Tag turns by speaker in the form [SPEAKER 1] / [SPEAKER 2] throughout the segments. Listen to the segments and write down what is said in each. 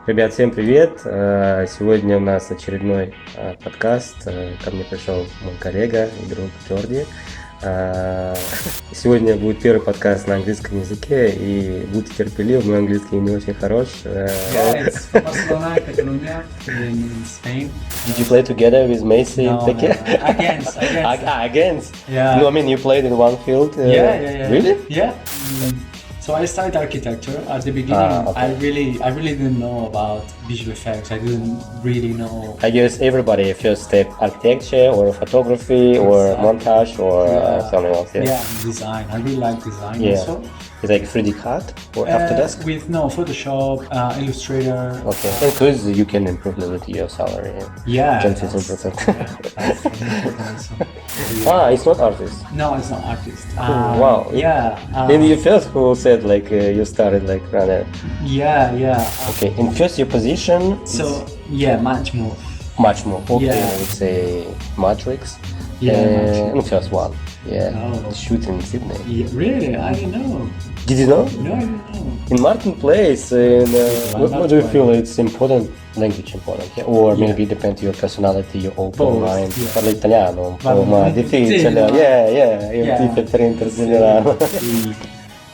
[SPEAKER 1] Ребят, всем привет! Сегодня у нас очередной подкаст. Ко мне пришел мой коллега и друг Jordi. Сегодня будет первый подкаст на английском языке, и будьте терпеливы, мой английский не очень хорош.
[SPEAKER 2] Yeah, it's from Barcelona, Catalonia, in Spain.
[SPEAKER 1] Did you play together with Messi?
[SPEAKER 2] No, against.
[SPEAKER 1] Against?
[SPEAKER 2] Yeah.
[SPEAKER 1] No, I mean you played in one field.
[SPEAKER 2] Yeah.
[SPEAKER 1] Really?
[SPEAKER 2] Yeah. So I studied architecture. At the beginning,
[SPEAKER 1] Okay.
[SPEAKER 2] I really didn't know about visual effects. I didn't really know.
[SPEAKER 1] I guess everybody first step architecture or photography or montage or something else.
[SPEAKER 2] Yeah, design. I really like design also.
[SPEAKER 1] It's like 3D CAD or Autodesk?
[SPEAKER 2] With Photoshop, Illustrator.
[SPEAKER 1] Okay. Because you can improve a little bit your salary.
[SPEAKER 2] Yeah.
[SPEAKER 1] 10-15%.
[SPEAKER 2] That's important also.
[SPEAKER 1] It's not artist.
[SPEAKER 2] No, it's not artist.
[SPEAKER 1] Wow.
[SPEAKER 2] Yeah.
[SPEAKER 1] Maybe you first who said like you started like runner.
[SPEAKER 2] Yeah.
[SPEAKER 1] Okay. And first your position.
[SPEAKER 2] So yeah, much more.
[SPEAKER 1] Much more. Okay.
[SPEAKER 2] Yeah.
[SPEAKER 1] I would say matrix.
[SPEAKER 2] Yeah,
[SPEAKER 1] And first one. Yeah.
[SPEAKER 2] Oh.
[SPEAKER 1] Shoot in Sydney.
[SPEAKER 2] Yeah, really? I didn't know.
[SPEAKER 1] Did you know?
[SPEAKER 2] No, I didn't know.
[SPEAKER 1] In marketplace, what do you feel it's important? Language important, or maybe depends your personality, your open
[SPEAKER 2] Both,
[SPEAKER 1] mind.
[SPEAKER 2] yeah.
[SPEAKER 1] Parlo italiano, ma
[SPEAKER 2] Sì,
[SPEAKER 1] difficile.
[SPEAKER 2] no.
[SPEAKER 1] Yeah. Io
[SPEAKER 2] Yeah.
[SPEAKER 1] tipo per interstellare.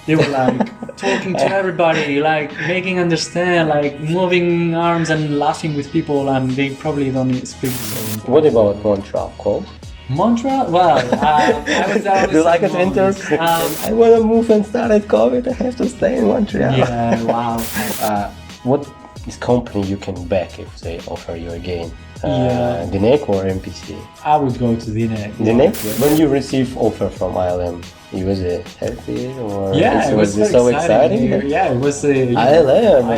[SPEAKER 2] They were like talking to everybody, like making understand, like moving arms and laughing with people, and they probably don't speak the same.
[SPEAKER 1] What about Montreal? Cold?
[SPEAKER 2] Montreal? Well, I was there.
[SPEAKER 1] Do you like adventures? I want to move and start at COVID. I have to stay in Montreal.
[SPEAKER 2] Yeah, wow.
[SPEAKER 1] What is company you can back if they offer you again?
[SPEAKER 2] Yeah.
[SPEAKER 1] DNEC or MPC?
[SPEAKER 2] I would go to DNEC.
[SPEAKER 1] DNEC? When you receive offer from ILM, you was happy or
[SPEAKER 2] Yeah, it was
[SPEAKER 1] so exciting?
[SPEAKER 2] Yeah, it was
[SPEAKER 1] ILM.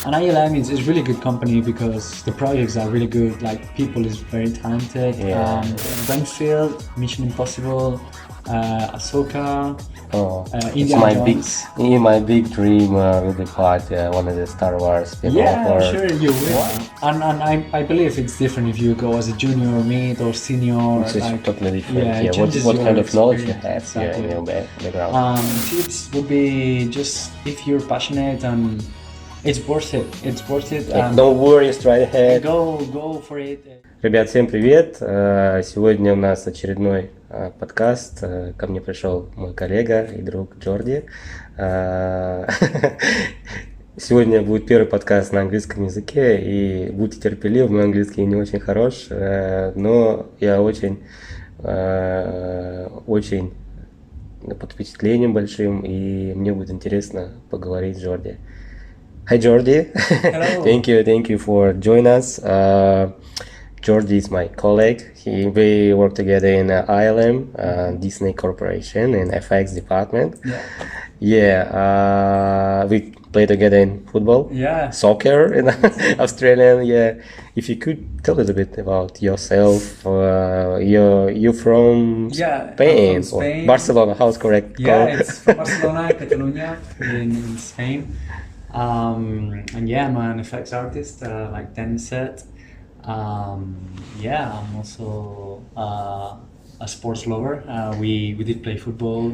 [SPEAKER 2] And ILM is really good company because the projects are really good. Like people is very talented.
[SPEAKER 1] Yeah.
[SPEAKER 2] Renfield, Mission Impossible, Ahsoka,
[SPEAKER 1] It's
[SPEAKER 2] Indiana Jones.
[SPEAKER 1] my big dream with the part one of the Star Wars people.
[SPEAKER 2] Yeah, sure you will. And I believe it's different if you go as a junior, mid, or senior.
[SPEAKER 1] It's just
[SPEAKER 2] like,
[SPEAKER 1] totally different.
[SPEAKER 2] yeah, it
[SPEAKER 1] What
[SPEAKER 2] changes
[SPEAKER 1] kind
[SPEAKER 2] your
[SPEAKER 1] of knowledge you
[SPEAKER 2] experience.
[SPEAKER 1] have
[SPEAKER 2] Exactly.
[SPEAKER 1] in your background?
[SPEAKER 2] Tips would be just if you're passionate and it's worth it. It's worth it.
[SPEAKER 1] No worries, try ahead.
[SPEAKER 2] Go for it.
[SPEAKER 1] Ребят, всем привет! Сегодня у нас очередной подкаст. Ко мне пришел мой коллега и друг Jordi. Сегодня будет первый подкаст на английском языке, и будьте терпеливы, мой английский не очень хорош, но я очень под впечатлением большим, и мне будет интересно поговорить с Jordi. Hi Jordi!
[SPEAKER 2] Hello.
[SPEAKER 1] Thank you for joining us. Jordi is my colleague. We work together in ILM, Disney Corporation, in FX department. Yeah. We play together in football.
[SPEAKER 2] Yeah.
[SPEAKER 1] Soccer in Australian. Yeah. If you could tell a little bit about yourself. You're from Spain,
[SPEAKER 2] I'm from Spain.
[SPEAKER 1] Or Barcelona. How's correct?
[SPEAKER 2] Yeah, it's from Barcelona, Catalonia, in Spain. And yeah, I'm an effects artist, like tennis set. I'm also a sports lover. We did play football.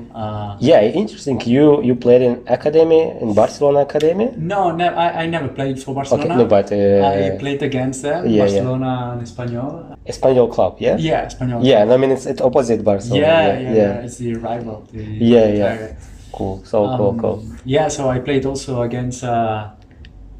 [SPEAKER 1] Interesting. You played in academy, in Barcelona academy?
[SPEAKER 2] No, I never played for Barcelona.
[SPEAKER 1] Okay, no, but
[SPEAKER 2] I played against them, Barcelona and Espanyol.
[SPEAKER 1] Espanyol club, yeah?
[SPEAKER 2] Yeah, Espanyol.
[SPEAKER 1] Yeah, I mean it's opposite Barcelona.
[SPEAKER 2] Yeah. It's the rival.
[SPEAKER 1] Cool. Cool.
[SPEAKER 2] Yeah, so I played also against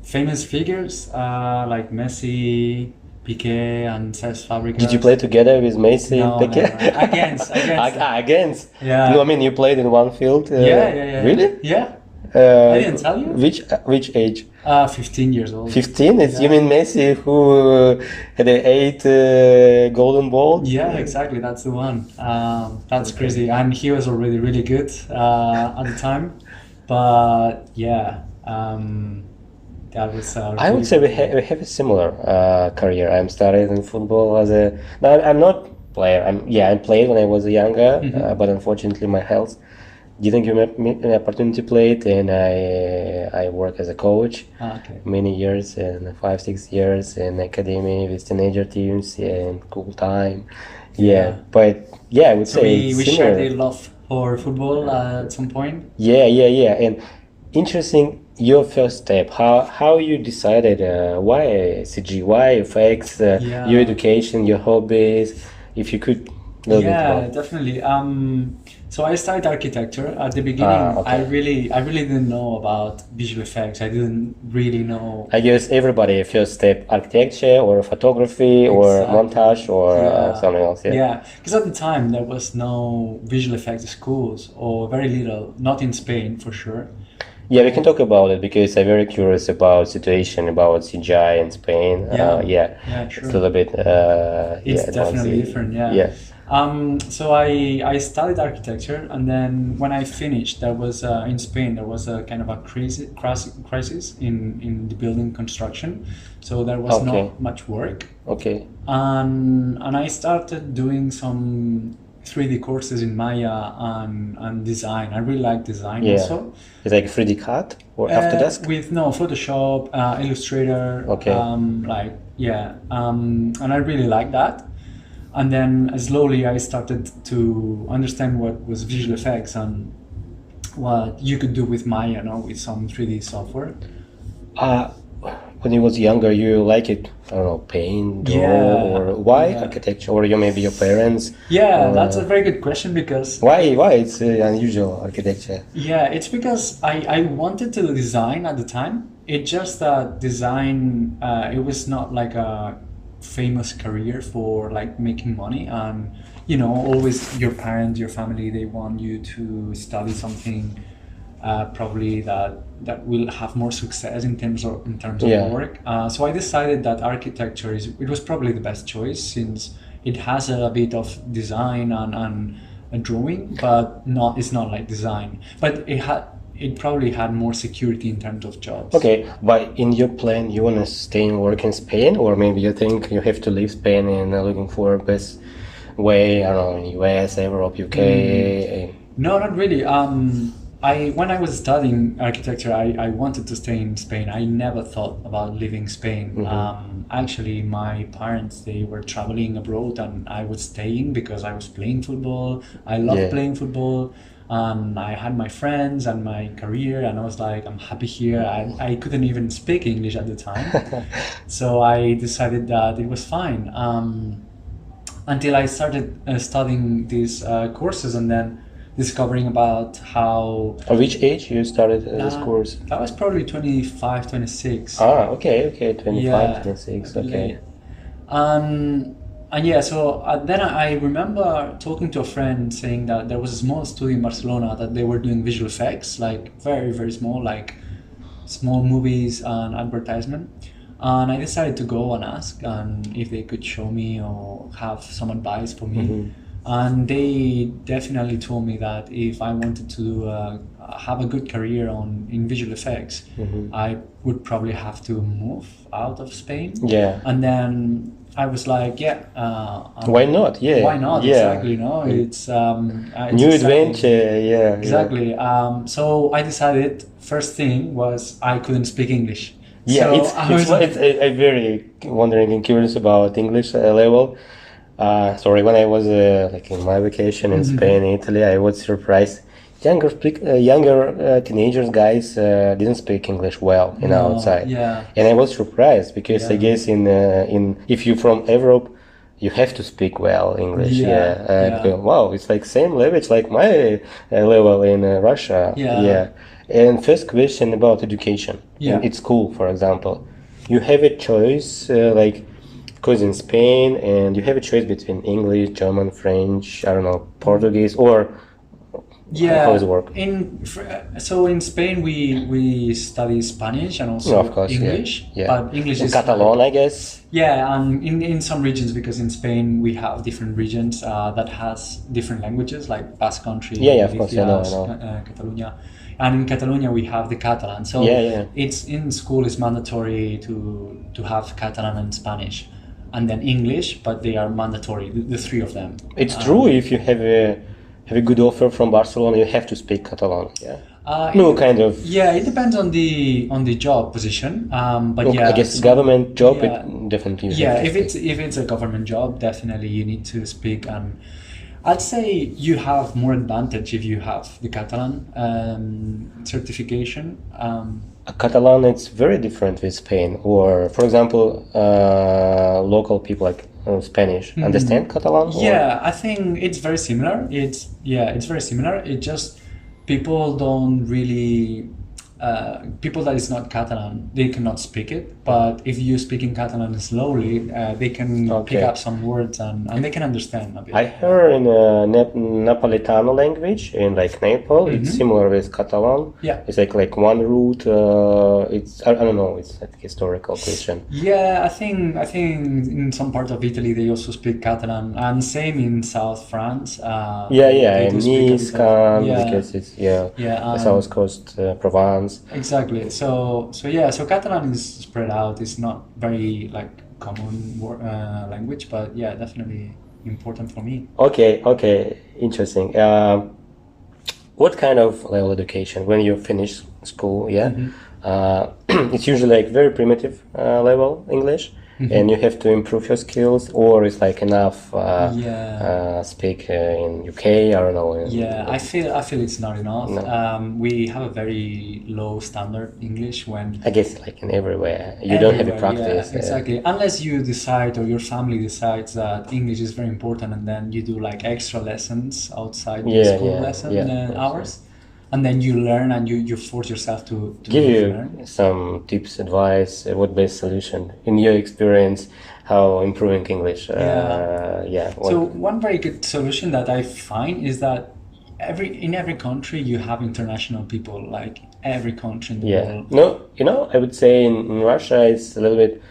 [SPEAKER 2] famous figures like Messi, Piqué, and Cesc Fabregas.
[SPEAKER 1] Did you play together with Messi
[SPEAKER 2] No,
[SPEAKER 1] and Piqué?
[SPEAKER 2] Against.
[SPEAKER 1] Against?
[SPEAKER 2] Yeah.
[SPEAKER 1] No, I mean you played in one field.
[SPEAKER 2] Yeah.
[SPEAKER 1] Really?
[SPEAKER 2] Yeah. I didn't tell you.
[SPEAKER 1] Which age?
[SPEAKER 2] 15 years old.
[SPEAKER 1] 15? You mean Messi who had 8 golden balls?
[SPEAKER 2] Yeah, exactly. That's the one. That's crazy. And he was already really good at the time. But yeah. That was,
[SPEAKER 1] I would say we have a similar career. I'm started in football I'm not player. I played when I was younger, but unfortunately my health didn't give me an opportunity to play it, and I work as a coach many years, and 5-6 years in academy with teenager teams and cool time. But I would say
[SPEAKER 2] we shared a love for football at some point.
[SPEAKER 1] And interesting. your first step, how you decided why CG, why FX, your education, your hobbies, if you could a little bit
[SPEAKER 2] Yeah,
[SPEAKER 1] about.
[SPEAKER 2] definitely. So I studied architecture at the beginning.
[SPEAKER 1] Okay.
[SPEAKER 2] I really didn't know about visual effects. I didn't really know.
[SPEAKER 1] I guess everybody first step architecture or photography or
[SPEAKER 2] Exactly.
[SPEAKER 1] montage or something else. Yeah.
[SPEAKER 2] Yeah, because at the time there was no visual effects schools or very little, not in Spain for sure.
[SPEAKER 1] Yeah, we can talk about it because I'm very curious about situation about CGI in Spain.
[SPEAKER 2] Yeah,
[SPEAKER 1] It's
[SPEAKER 2] sure.
[SPEAKER 1] a little bit.
[SPEAKER 2] It's
[SPEAKER 1] advanced.
[SPEAKER 2] definitely different. Yeah.
[SPEAKER 1] Yeah.
[SPEAKER 2] So I studied architecture, and then when I finished, there was in Spain there was a kind of a crisis in the building construction, so there was
[SPEAKER 1] Okay.
[SPEAKER 2] not much work,
[SPEAKER 1] Okay.
[SPEAKER 2] and I started doing some 3D courses in Maya and design. I really like design
[SPEAKER 1] Yeah.
[SPEAKER 2] also.
[SPEAKER 1] It's like 3D cut or Autodesk.
[SPEAKER 2] With no Photoshop, Illustrator,
[SPEAKER 1] Okay.
[SPEAKER 2] and I really like that. And then slowly I started to understand what was visual effects and what you could do with Maya, with some 3D software.
[SPEAKER 1] When you was younger, you like it, I don't know, paint, draw,
[SPEAKER 2] Yeah,
[SPEAKER 1] or why
[SPEAKER 2] yeah.
[SPEAKER 1] architecture, or maybe your parents.
[SPEAKER 2] Yeah, that's a very good question because
[SPEAKER 1] Why it's unusual architecture?
[SPEAKER 2] yeah, it's because I wanted to design at the time. It just that design it was not like a famous career for like making money, and always your parents, your family, they want you to study something probably that will have more success in terms of
[SPEAKER 1] Yeah.
[SPEAKER 2] work. So I decided that architecture it was probably the best choice since it has a bit of design and a drawing, but it's not like design. But it probably had more security in terms of jobs.
[SPEAKER 1] Okay, but in your plan, you want to stay and work in Spain, or maybe you think you have to leave Spain and looking for best way, I don't know, in US, Europe, UK?
[SPEAKER 2] No, not really. When I was studying architecture, I wanted to stay in Spain. I never thought about leaving Spain. Actually, my parents, they were traveling abroad and I was staying because I was playing football. I loved playing football. I had my friends and my career, and I was like, I'm happy here. I couldn't even speak English at the time. So I decided that it was fine. Until I started studying these courses and then discovering about how...
[SPEAKER 1] At which age you started this course?
[SPEAKER 2] That was probably 25, 26.
[SPEAKER 1] Okay, 25,
[SPEAKER 2] Yeah,
[SPEAKER 1] 26,
[SPEAKER 2] I believe.
[SPEAKER 1] okay.
[SPEAKER 2] And yeah, so then I remember talking to a friend saying that there was a small studio in Barcelona that they were doing visual effects, like very, very small, like small movies and advertisement. And I decided to go and ask if they could show me or have some advice for me. And they definitely told me that if I wanted to have a good career in visual effects, I would probably have to move out of Spain.
[SPEAKER 1] Yeah.
[SPEAKER 2] And then I was like,
[SPEAKER 1] why not? Yeah.
[SPEAKER 2] Why not?
[SPEAKER 1] Yeah.
[SPEAKER 2] Exactly. It's
[SPEAKER 1] new adventure. Yeah.
[SPEAKER 2] Exactly. So I decided first thing was I couldn't speak English.
[SPEAKER 1] Yeah,
[SPEAKER 2] So
[SPEAKER 1] it's I'm very wondering and curious about English level. Sorry, when I was like in my vacation in Spain, Italy, I was surprised. Younger teenagers, guys, didn't speak English well outside.
[SPEAKER 2] Yeah.
[SPEAKER 1] And I was surprised because I guess in if you're from Europe, you have to speak well English. Wow, it's like same level. It's like my level in Russia.
[SPEAKER 2] Yeah.
[SPEAKER 1] And first question about education.
[SPEAKER 2] Yeah.
[SPEAKER 1] It's school, for example. You have a choice, because in Spain, and you have a choice between English, German, French, I don't know, Portuguese, or how does it work?
[SPEAKER 2] So in Spain we study Spanish and also
[SPEAKER 1] of course,
[SPEAKER 2] English.
[SPEAKER 1] Yeah.
[SPEAKER 2] But English
[SPEAKER 1] in
[SPEAKER 2] is
[SPEAKER 1] Catalan, I guess.
[SPEAKER 2] Yeah, and in some regions, because in Spain we have different regions that has different languages, like Basque Country,
[SPEAKER 1] Yeah, of course, I know.
[SPEAKER 2] Catalonia. And in Catalonia we have the Catalan. So it's in school it's mandatory to have Catalan and Spanish, and then English, but they are mandatory, the three of them.
[SPEAKER 1] It's true. If you have a good offer from Barcelona, you have to speak Catalan. Yeah. Kind of.
[SPEAKER 2] Yeah, it depends on the job position. But
[SPEAKER 1] I guess government job, it definitely.
[SPEAKER 2] If it's a government job, definitely you need to speak. And I'd say you have more advantage if you have the Catalan certification.
[SPEAKER 1] Catalan, it's very different with Spain. Or, for example, local people like Spanish understand Catalan? Or?
[SPEAKER 2] Yeah, I think it's very similar. It's very similar. It just people don't really people that is not Catalan, they cannot speak it. But if you speak in Catalan slowly, they can pick up some words and they can understand a bit.
[SPEAKER 1] I heard in Napolitano language in like Naples, it's similar with Catalan.
[SPEAKER 2] Yeah,
[SPEAKER 1] it's like one root. It's I don't know. It's like historical question.
[SPEAKER 2] Yeah, I think in some parts of Italy they also speak Catalan, and same in South France.
[SPEAKER 1] In Nice, because it's South Coast Provence.
[SPEAKER 2] Exactly. So Catalan is spread out. It's not very like common language, but yeah, definitely important for me.
[SPEAKER 1] Okay, interesting. What kind of level education when you finish school? It's usually like very primitive level English. And you have to improve your skills, or it's like enough speak in UK, I don't know.
[SPEAKER 2] I feel it's not enough. No. We have a very low standard English when
[SPEAKER 1] I guess like in everywhere you don't have a practice.
[SPEAKER 2] Yeah, exactly. Unless you decide or your family decides that English is very important, and then you do like extra lessons outside the school lesson hours. And then you learn and you force yourself to
[SPEAKER 1] give you
[SPEAKER 2] learn.
[SPEAKER 1] Some tips, advice, what best solution in your experience, how improving English.
[SPEAKER 2] So one very good solution that I find is that in every country you have international people, like every country in the world.
[SPEAKER 1] No, I would say in Russia it's a little bit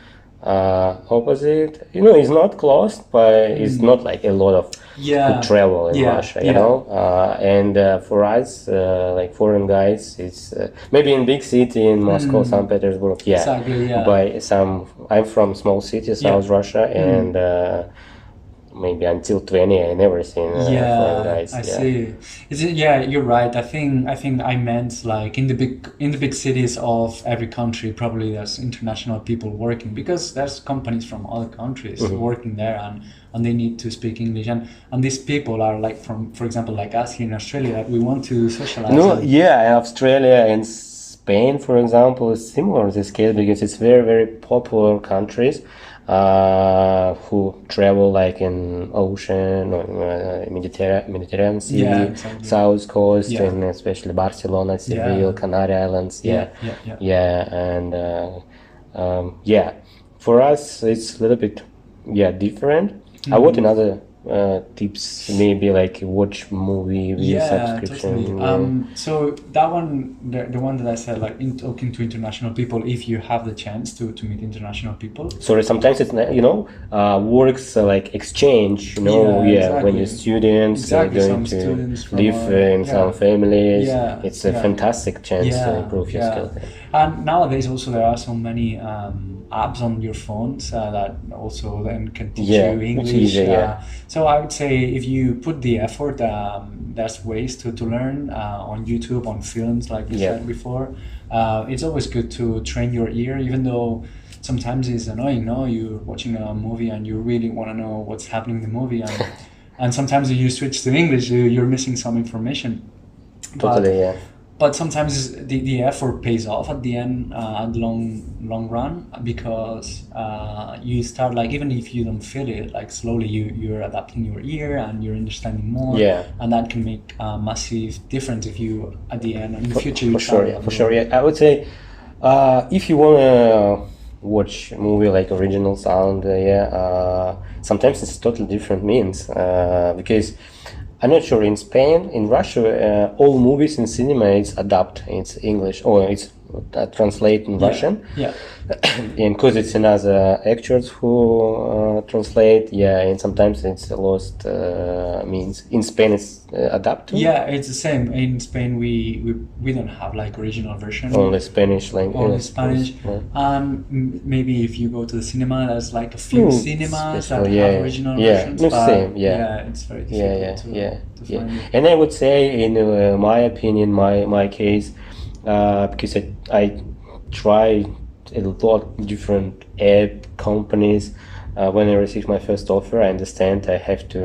[SPEAKER 1] opposite. It's not closed, but it's not like a lot of could travel in Russia, you know. And for us, like foreign guys, it's maybe in big city in Moscow, St. Petersburg, But I'm from small city, South Russia, and maybe until 20, I never seen foreign guys.
[SPEAKER 2] I see. You're right. I think I meant like in the big cities of every country, probably there's international people working, because there's companies from other countries working there, and they need to speak English, and these people are like from, for example, like us here in Australia, that we want to socialize.
[SPEAKER 1] Australia and Spain, for example, is similar in this case, because it's very, very popular countries who travel like in ocean or Mediterranean Sea, South Coast, and especially Barcelona, Seville, Canary Islands. And for us it's a little bit different. What another tips, maybe like watch movie with subscription?
[SPEAKER 2] Totally. So that one, the one that I said, like in talking to international people, if you have the chance to meet international people.
[SPEAKER 1] Sorry, sometimes it's works like exchange, exactly. When you're students going to live in some families, it's a fantastic chance to improve your skills.
[SPEAKER 2] And nowadays also there are so many apps on your phones that also then can teach you English.
[SPEAKER 1] Easier,
[SPEAKER 2] so I would say if you put the effort, there's ways to learn on YouTube, on films, like you said before. It's always good to train your ear, even though sometimes it's annoying, no? You're watching a movie and you really want to know what's happening in the movie, and sometimes if you switch to English, you're missing some information.
[SPEAKER 1] Totally,
[SPEAKER 2] But sometimes the effort pays off at the end, at the long run, because you start, like, even if you don't feel it, like slowly you're adapting your ear and you're understanding more, and that can make a massive difference if you at the end in the future. For sure.
[SPEAKER 1] I would say if you wanna watch a movie like original sound, sometimes it's totally different means, because I'm not sure in Spain, in Russia, all movies in cinema is adapt in English, or it's translate in Russian. And because it's another actors who translate, and sometimes it's lost means. In Spain it's adapt.
[SPEAKER 2] It's the same. In Spain we don't have like original version.
[SPEAKER 1] Only Spanish language.
[SPEAKER 2] Only Spanish. And maybe if you go to the cinema, there's like a few cinemas that have original versions. It's very difficult to find it.
[SPEAKER 1] And I would say, in my opinion, my case, because I tried a lot of different app companies. When I received my first offer, I understand I have to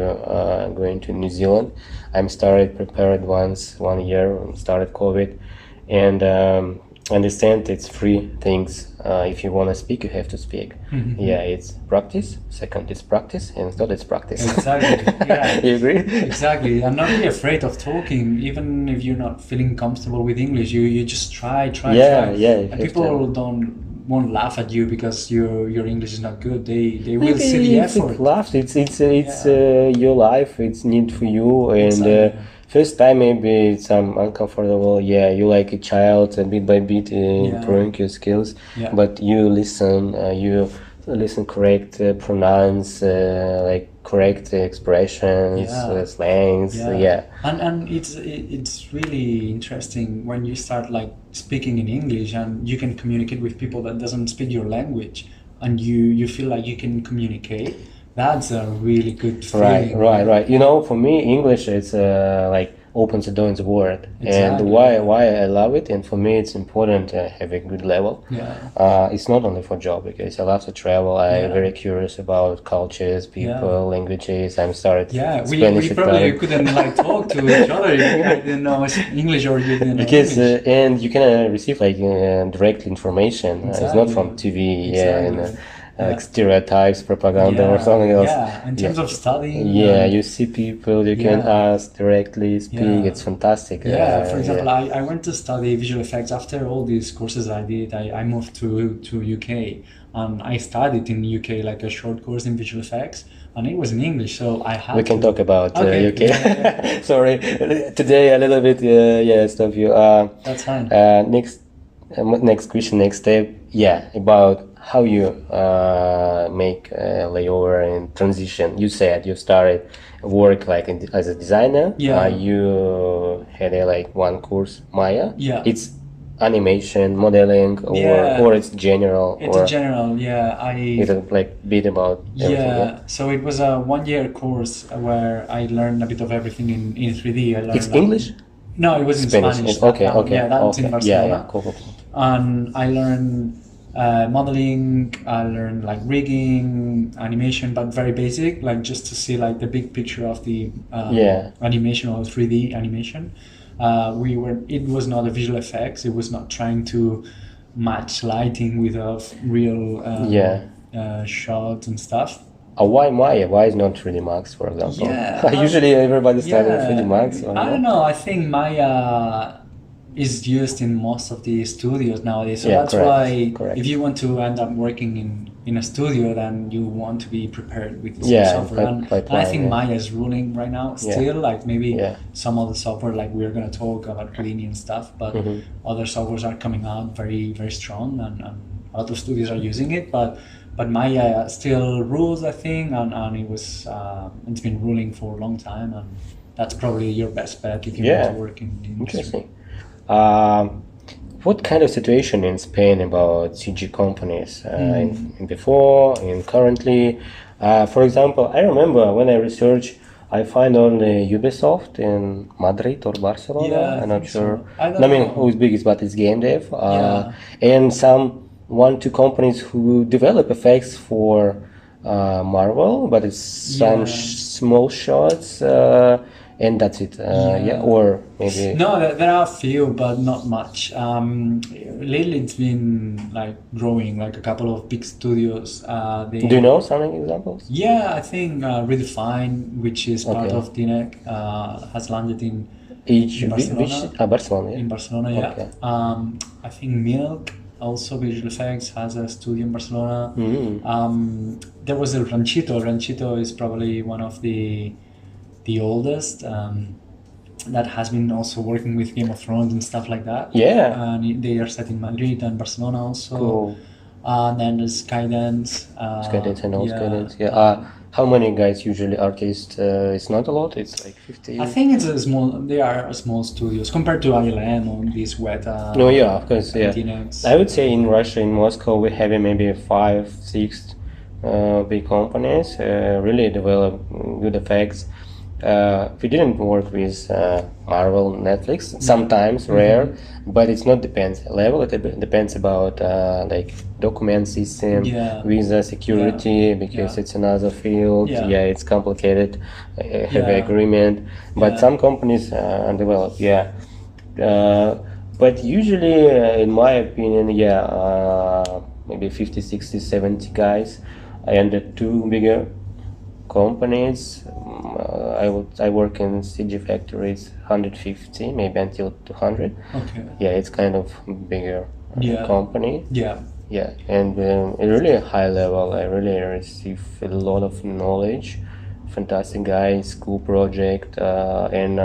[SPEAKER 1] go into New Zealand. I'm started prepared 1 year, started COVID, and understand it's three things. If you want to speak, you have to speak. Yeah, it's practice. Second, it's practice, and third, it's practice.
[SPEAKER 2] Exactly. Yeah.
[SPEAKER 1] You agree?
[SPEAKER 2] Exactly. I'm not really afraid of talking, even if you're not feeling comfortable with English. You just try.
[SPEAKER 1] Yeah,
[SPEAKER 2] And people won't laugh at you because your English is not good. They will see the effort.
[SPEAKER 1] Laugh. It's your life. It's need for you, and
[SPEAKER 2] Exactly.
[SPEAKER 1] first time maybe it's uncomfortable. Yeah, you like a child, bit by bit improving your skills.
[SPEAKER 2] Yeah.
[SPEAKER 1] But you listen correct, pronounce like correct expressions, slangs. Yeah.
[SPEAKER 2] And it's really interesting when you start like speaking in English and you can communicate with people that doesn't speak your language, and you feel like you can communicate. That's a really good feeling.
[SPEAKER 1] Right. You know, for me, English is like opens the door in the world,
[SPEAKER 2] Exactly.
[SPEAKER 1] and why I love it, and for me it's important to have a good level.
[SPEAKER 2] Yeah.
[SPEAKER 1] It's not only for job, because I love to travel. I'm very curious about cultures, people, languages. I'm started.
[SPEAKER 2] Yeah,
[SPEAKER 1] Spanish
[SPEAKER 2] we probably couldn't like talk to each other if I didn't know English or you didn't know
[SPEAKER 1] because
[SPEAKER 2] English.
[SPEAKER 1] And you can receive like direct information. It's not from TV.
[SPEAKER 2] Exactly.
[SPEAKER 1] Like stereotypes, propaganda, or something else.
[SPEAKER 2] Yeah, in terms of studying.
[SPEAKER 1] Yeah, you see people, you can ask directly, speak. It's fantastic.
[SPEAKER 2] Yeah, for example, I went to study visual effects. After all these courses I did, I moved to UK, and I studied in UK like a short course in visual effects, and it was in English, so I had.
[SPEAKER 1] We can talk about
[SPEAKER 2] Okay,
[SPEAKER 1] UK.
[SPEAKER 2] yeah.
[SPEAKER 1] Sorry, today a little bit. Stop you.
[SPEAKER 2] That's fine.
[SPEAKER 1] Next question, next step. Yeah, about how you make a layover and transition. You said you started work like as a designer.
[SPEAKER 2] Yeah.
[SPEAKER 1] You had like one course, Maya.
[SPEAKER 2] Yeah.
[SPEAKER 1] It's animation, modeling, or it's general.
[SPEAKER 2] It's a general. Yeah,
[SPEAKER 1] It's like bit about everything.
[SPEAKER 2] So it was a 1-year course where I learned a bit of everything in 3D. I learned
[SPEAKER 1] It's English?
[SPEAKER 2] No, it was in Spanish.
[SPEAKER 1] Okay.
[SPEAKER 2] Yeah, that's in Barcelona.
[SPEAKER 1] Yeah, cool.
[SPEAKER 2] And I learned modeling. I learned like rigging, animation, but very basic, like just to see like the big picture of the animation or 3D animation. It was not a visual effects. It was not trying to match lighting with a real shots and stuff.
[SPEAKER 1] Why Maya? Why is not 3D Max, for example?
[SPEAKER 2] Yeah,
[SPEAKER 1] usually everybody starts with 3D Max.
[SPEAKER 2] I don't know. I think Maya is used in most of the studios nowadays. So that's why if you want to end up working in a studio, then you want to be prepared with the software. And I think Maya is ruling right now still, like maybe some other software, like we're going to talk about Houdini and stuff, but other softwares are coming out very, very strong, and a lot of studios are using it, but Maya still rules, I think, and it's been ruling for a long time, and that's probably your best bet if you want to work in the industry.
[SPEAKER 1] Interesting. What kind of situation in Spain about CG companies in before, in currently? For example, I remember when I researched, I find only Ubisoft in Madrid or Barcelona. I'm not sure.
[SPEAKER 2] I mean,
[SPEAKER 1] who's biggest, but it's game dev. And some 1-2 companies who develop effects for Marvel, but it's some small shots. And that's it. Or maybe
[SPEAKER 2] no. There are a few, but not much. Lately, it's been like growing, like a couple of big studios.
[SPEAKER 1] Do you know some examples?
[SPEAKER 2] Yeah, I think Redefine, which is part of DNEC, has landed in Barcelona.
[SPEAKER 1] Barcelona.
[SPEAKER 2] In Barcelona, yeah.
[SPEAKER 1] Okay.
[SPEAKER 2] I think Milk, also visual effects, has a studio in Barcelona. There was El Ranchito. Ranchito is probably one of the oldest that has been also working with Game of Thrones and stuff like that. And they are set in Madrid and Barcelona also.
[SPEAKER 1] Cool.
[SPEAKER 2] And then there's Skydance.
[SPEAKER 1] Skydance, I know Skydance. How many guys usually artists? It's not a lot. It's like 50.
[SPEAKER 2] I think it's a small. They are small studios compared to ILM or this Weta.
[SPEAKER 1] No, of course,
[SPEAKER 2] DNX.
[SPEAKER 1] I would say in Russia, in Moscow, we have maybe 5-6 big companies really develop good effects. We didn't work with Marvel, Netflix. Sometimes rare, but it's not depends level. It depends about like document system, visa security, because it's another field. It's complicated. Have an agreement, but some companies develop. But usually, in my opinion, maybe 50, 60, 70 guys. And the two bigger companies, I work in CG factories, 150, maybe until 200.
[SPEAKER 2] Okay.
[SPEAKER 1] Yeah, it's kind of bigger company.
[SPEAKER 2] Yeah.
[SPEAKER 1] Yeah, and really a high level. I really receive a lot of knowledge. Fantastic guys, cool project, and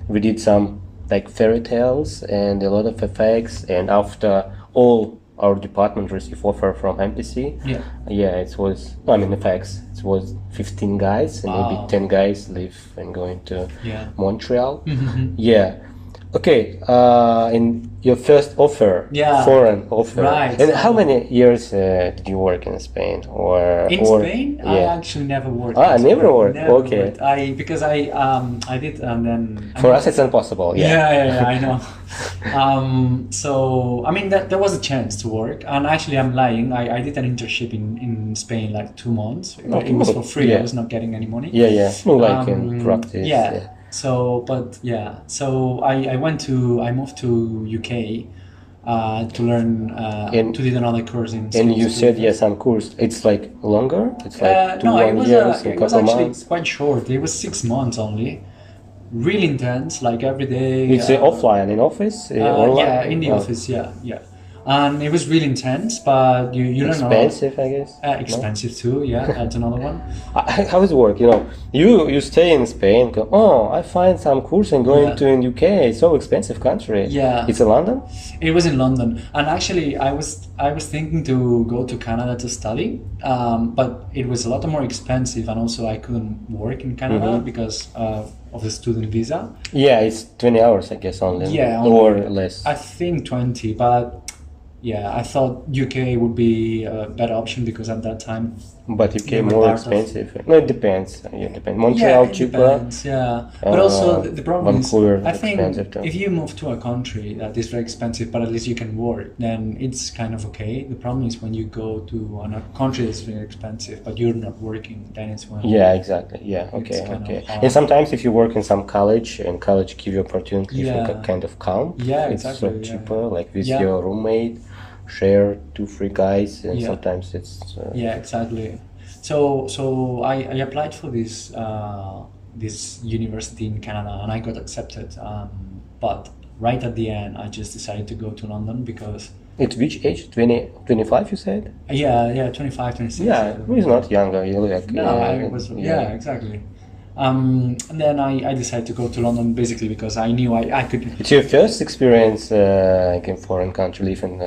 [SPEAKER 1] we did some like fairy tales and a lot of effects. And after all our department received offer from MPC, it was effects. It was 15 guys, and maybe 10 guys leave and going to Montreal. Yeah. Okay, in your first offer, foreign offer,
[SPEAKER 2] right?
[SPEAKER 1] And how many years did you work in Spain?
[SPEAKER 2] Spain, I actually never worked.
[SPEAKER 1] Never worked. Okay.
[SPEAKER 2] Worked. I did, and then
[SPEAKER 1] for us it's impossible.
[SPEAKER 2] Yeah, I know. So I mean, there was a chance to work, and actually, I'm lying. I did an internship in Spain, like 2 months. It was for free. I was not getting any money.
[SPEAKER 1] Like in practice.
[SPEAKER 2] So I moved to UK to learn to do another course in.
[SPEAKER 1] And you said some course. It's like longer. It's like 2 years,
[SPEAKER 2] it was actually quite short. It was 6 months only. Really intense, like every day.
[SPEAKER 1] It's offline in office. Online?
[SPEAKER 2] Yeah, in the office. Yeah. And it was really intense, but you learn a lot.
[SPEAKER 1] Expensive, I guess.
[SPEAKER 2] Expensive too. Yeah, that's another one.
[SPEAKER 1] How does it work? You stay in Spain. Go, I find some course and going to in UK. It's so expensive country.
[SPEAKER 2] Yeah.
[SPEAKER 1] It's in London.
[SPEAKER 2] It was in London, and actually, I was thinking to go to Canada to study, but it was a lot more expensive, and also I couldn't work in Canada because of the student visa.
[SPEAKER 1] Yeah, it's 20 hours, I guess, only.
[SPEAKER 2] Yeah,
[SPEAKER 1] or less.
[SPEAKER 2] I think 20, but. Yeah, I thought UK would be a better option because at that time.
[SPEAKER 1] But UK more expensive. No, it depends. Montreal cheaper.
[SPEAKER 2] Depends, but also the problem
[SPEAKER 1] Vancouver
[SPEAKER 2] is, I think
[SPEAKER 1] too.
[SPEAKER 2] if you move to a country that is very expensive, but at least you can work, then it's kind of okay. The problem is when you go to a country that's very expensive, but you're not working, then it's when.
[SPEAKER 1] Yeah, exactly. Yeah, okay. And sometimes if you work in some college, and college give you opportunity for kind of calm.
[SPEAKER 2] Yeah,
[SPEAKER 1] it's
[SPEAKER 2] exactly.
[SPEAKER 1] It's so cheaper, like with your roommate. Share 2-3 guys, and sometimes it's
[SPEAKER 2] exactly. So I applied for this university in Canada, and I got accepted, but right at the end I just decided to go to London because
[SPEAKER 1] at which age? 20, 25 you said?
[SPEAKER 2] 25, 26.
[SPEAKER 1] He's not younger. You look
[SPEAKER 2] I was exactly. And then I decided to go to London basically because I knew I could.
[SPEAKER 1] It's your first experience like in foreign country, living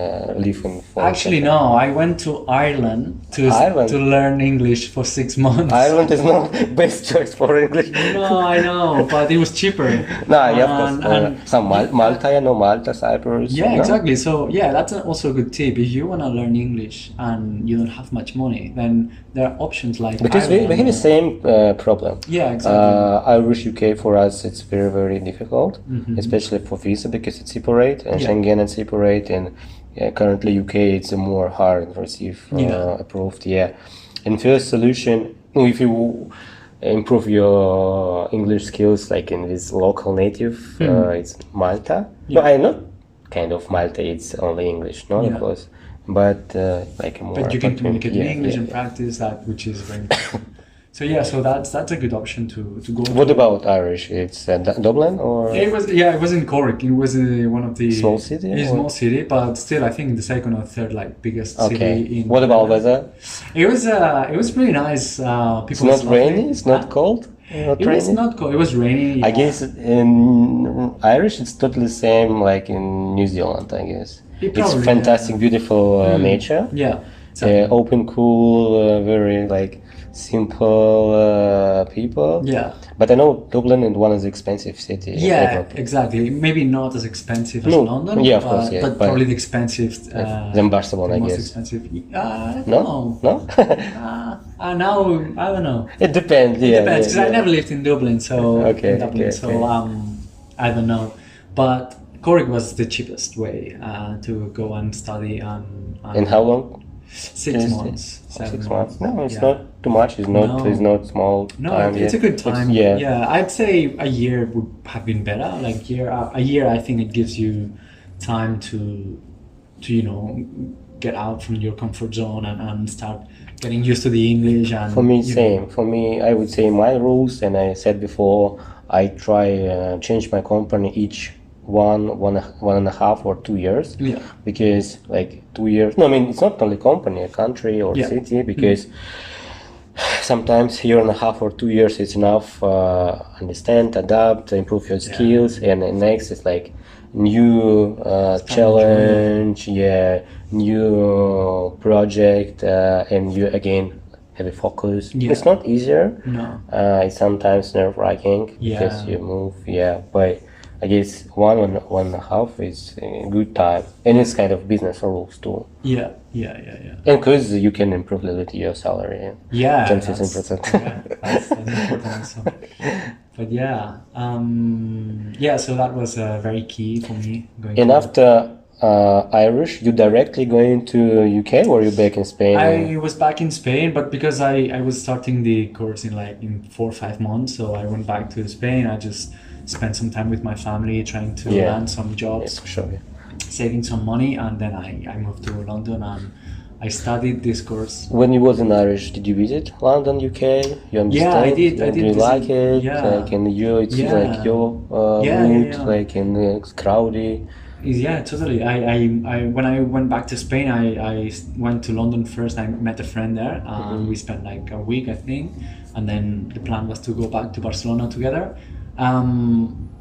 [SPEAKER 1] foreign
[SPEAKER 2] Actually, no. I went to Ireland to learn English for 6 months.
[SPEAKER 1] Ireland is not best choice for English.
[SPEAKER 2] No, I know, but it was cheaper.
[SPEAKER 1] Of course. Some Malta, Malta, Cyprus.
[SPEAKER 2] Yeah, exactly. So that's also a good tip. If you want to learn English and you don't have much money, then there are options like.
[SPEAKER 1] Because we have the same problem.
[SPEAKER 2] Yeah. Exactly.
[SPEAKER 1] Irish UK for us it's very, very difficult, especially for visa because it's separate and Schengen is separate, and currently UK it's more hard to receive approved. And first solution, if you improve your English skills like in this local native, it's Malta. No, I not kind of Malta. It's only English, no, of course, but like more.
[SPEAKER 2] But you can communicate in English and practice that, which is very important. So that's a good option to go.
[SPEAKER 1] What about Irish? It's Dublin or?
[SPEAKER 2] It was in Cork. It was one of the
[SPEAKER 1] small city.
[SPEAKER 2] A small city, but still, I think the second or third biggest city in.
[SPEAKER 1] What about weather?
[SPEAKER 2] It was really nice. People.
[SPEAKER 1] It's not rainy. It's not cold.
[SPEAKER 2] It was not cold. It was rainy.
[SPEAKER 1] I guess in Irish it's totally same like in New Zealand. I guess it's fantastic, beautiful nature.
[SPEAKER 2] Yeah.
[SPEAKER 1] Exactly. Open, cool, very simple people.
[SPEAKER 2] Yeah.
[SPEAKER 1] But I know Dublin is one of the expensive cities.
[SPEAKER 2] Yeah, exactly. Maybe not as expensive as London.
[SPEAKER 1] Yeah, of course. Yeah,
[SPEAKER 2] but probably the expensive.
[SPEAKER 1] Than Barcelona, I guess.
[SPEAKER 2] Most expensive.
[SPEAKER 1] No.
[SPEAKER 2] Now I don't know.
[SPEAKER 1] It depends.
[SPEAKER 2] It depends because I never lived in Dublin, so I don't know. But Cork was the cheapest way to go and study.
[SPEAKER 1] And how long?
[SPEAKER 2] 6 months.
[SPEAKER 1] 6 months. No, it's not too much. It's not small.
[SPEAKER 2] No,
[SPEAKER 1] time
[SPEAKER 2] it's a good time. I'd say a year would have been better. A year, I think it gives you time to get out from your comfort zone and start getting used to the English. And
[SPEAKER 1] For me, same. For me, I would say my rules, and I said before, I try change my company each one and a half or 2 years.
[SPEAKER 2] Yeah.
[SPEAKER 1] Because like 2 years. No, I mean it's not only company, a country or city. Because sometimes year and a half or 2 years is enough. Understand, adapt, improve your skills, and then next is like new challenge, new project, and you again have a focus. It's not easier.
[SPEAKER 2] No.
[SPEAKER 1] It's sometimes nerve-wracking because you move. But I guess one and a half is a good time, and it's kind of business rules too.
[SPEAKER 2] Yeah.
[SPEAKER 1] And because you can improve a little bit your salary.
[SPEAKER 2] Yeah,
[SPEAKER 1] 10-15%.
[SPEAKER 2] that's important also. But so that was very key for me.
[SPEAKER 1] And after Irish, you directly going to UK or you back in Spain?
[SPEAKER 2] I was back in Spain, but because I was starting the course in 4 or 5 months, so I went back to Spain. I just spent some time with my family trying to land some jobs,
[SPEAKER 1] for sure.
[SPEAKER 2] Saving some money, and then I moved to London and I studied this course.
[SPEAKER 1] When you was in Irish, did you visit London, UK? You understand?
[SPEAKER 2] Yeah, I did.
[SPEAKER 1] Did you like it?
[SPEAKER 2] Yeah.
[SPEAKER 1] Like in you, it's like your mood, like in it's crowdy.
[SPEAKER 2] Yeah, totally. I when I went back to Spain, I went to London first. I met a friend there, and we spent like a week, I think, and then the plan was to go back to Barcelona together.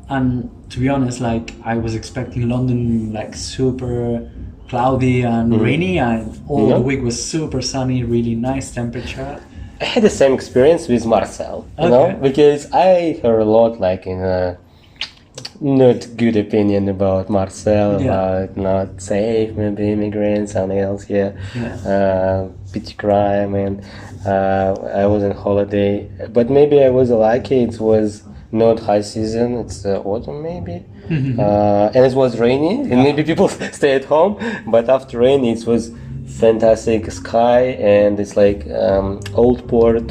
[SPEAKER 2] And to be honest, like I was expecting London like super cloudy and rainy, and all the week was super sunny, really nice temperature.
[SPEAKER 1] I had the same experience with Marcel, you know, because I heard a lot like in not good opinion about Marcel, about not safe, maybe immigrants, something else, petty crime, and I was on holiday, but maybe I was lucky. It was not high season, it's autumn maybe, and it was rainy, and maybe people stay at home, but after rain it was fantastic sky, and it's like old port.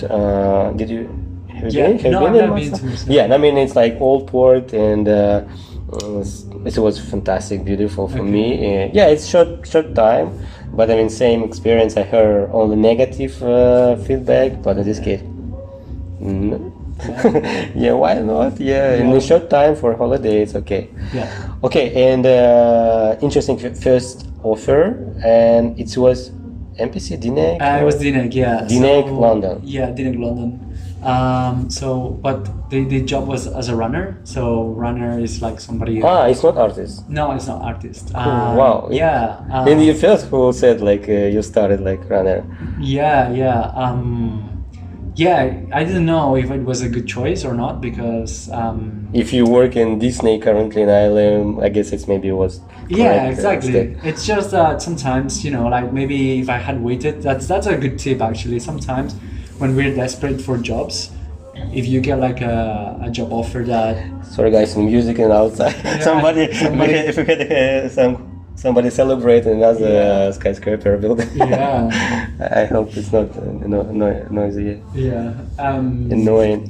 [SPEAKER 1] Did you have you been in Marseille? Yeah, I mean it's like old port, and it was fantastic, beautiful for me. It's short time, but I mean same experience. I heard only negative feedback, but in this case why not? In a short time for holiday, it's okay. And interesting first offer, and it was MPC DNEG?
[SPEAKER 2] It was DNEG,
[SPEAKER 1] DNEG London.
[SPEAKER 2] DNEG London. But the job was as a runner. So runner is like somebody.
[SPEAKER 1] It's not artist.
[SPEAKER 2] No, it's not artist.
[SPEAKER 1] Wow. And you first who said like you started like runner.
[SPEAKER 2] I didn't know if it was a good choice or not, because
[SPEAKER 1] if you work in Disney currently in ILM, I guess it's maybe was
[SPEAKER 2] exactly. It's just that sometimes, like maybe if I had waited, that's a good tip actually. Sometimes when we're desperate for jobs, if you get like a job offer that...
[SPEAKER 1] Sorry guys, some music and outside. Somebody if we had somebody celebrate another skyscraper building. I hope it's not noisy. Annoying.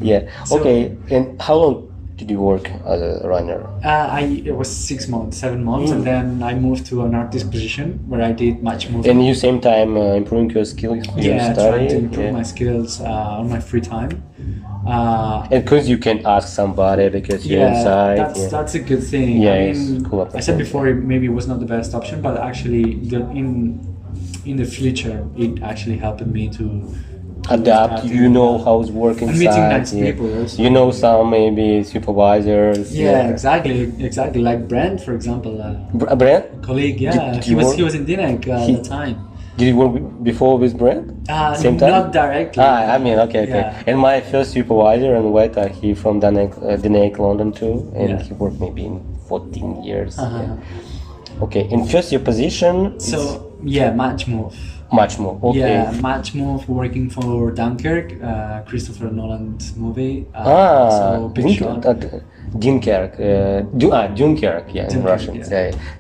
[SPEAKER 1] Okay, and how long did you work as a runner?
[SPEAKER 2] It was 6 months, 7 months, and then I moved to an artist position where I did much movement.
[SPEAKER 1] And you same time improving your skills?
[SPEAKER 2] Trying to improve my skills on my free time.
[SPEAKER 1] And because you can ask somebody because you're inside.
[SPEAKER 2] That's a good thing.
[SPEAKER 1] I mean, cool.
[SPEAKER 2] I said before maybe it was not the best option, but actually in the future it actually helped me to
[SPEAKER 1] adapt. You know how it's working.
[SPEAKER 2] And meeting nice people also.
[SPEAKER 1] You know some maybe supervisors.
[SPEAKER 2] Exactly. Like Brent, for example.
[SPEAKER 1] Brent?
[SPEAKER 2] Colleague. He was in DNEG at the time.
[SPEAKER 1] Did you work before with Brent? Same time?
[SPEAKER 2] Not directly.
[SPEAKER 1] I mean, okay. And my first supervisor and he from DNEG London too, and he worked maybe in 14 years. Okay, in first your position.
[SPEAKER 2] So match move.
[SPEAKER 1] Much more. Okay.
[SPEAKER 2] Match move, working for Dunkirk, Christopher Nolan's movie.
[SPEAKER 1] Dunkirk. Dunkirk, in Russian.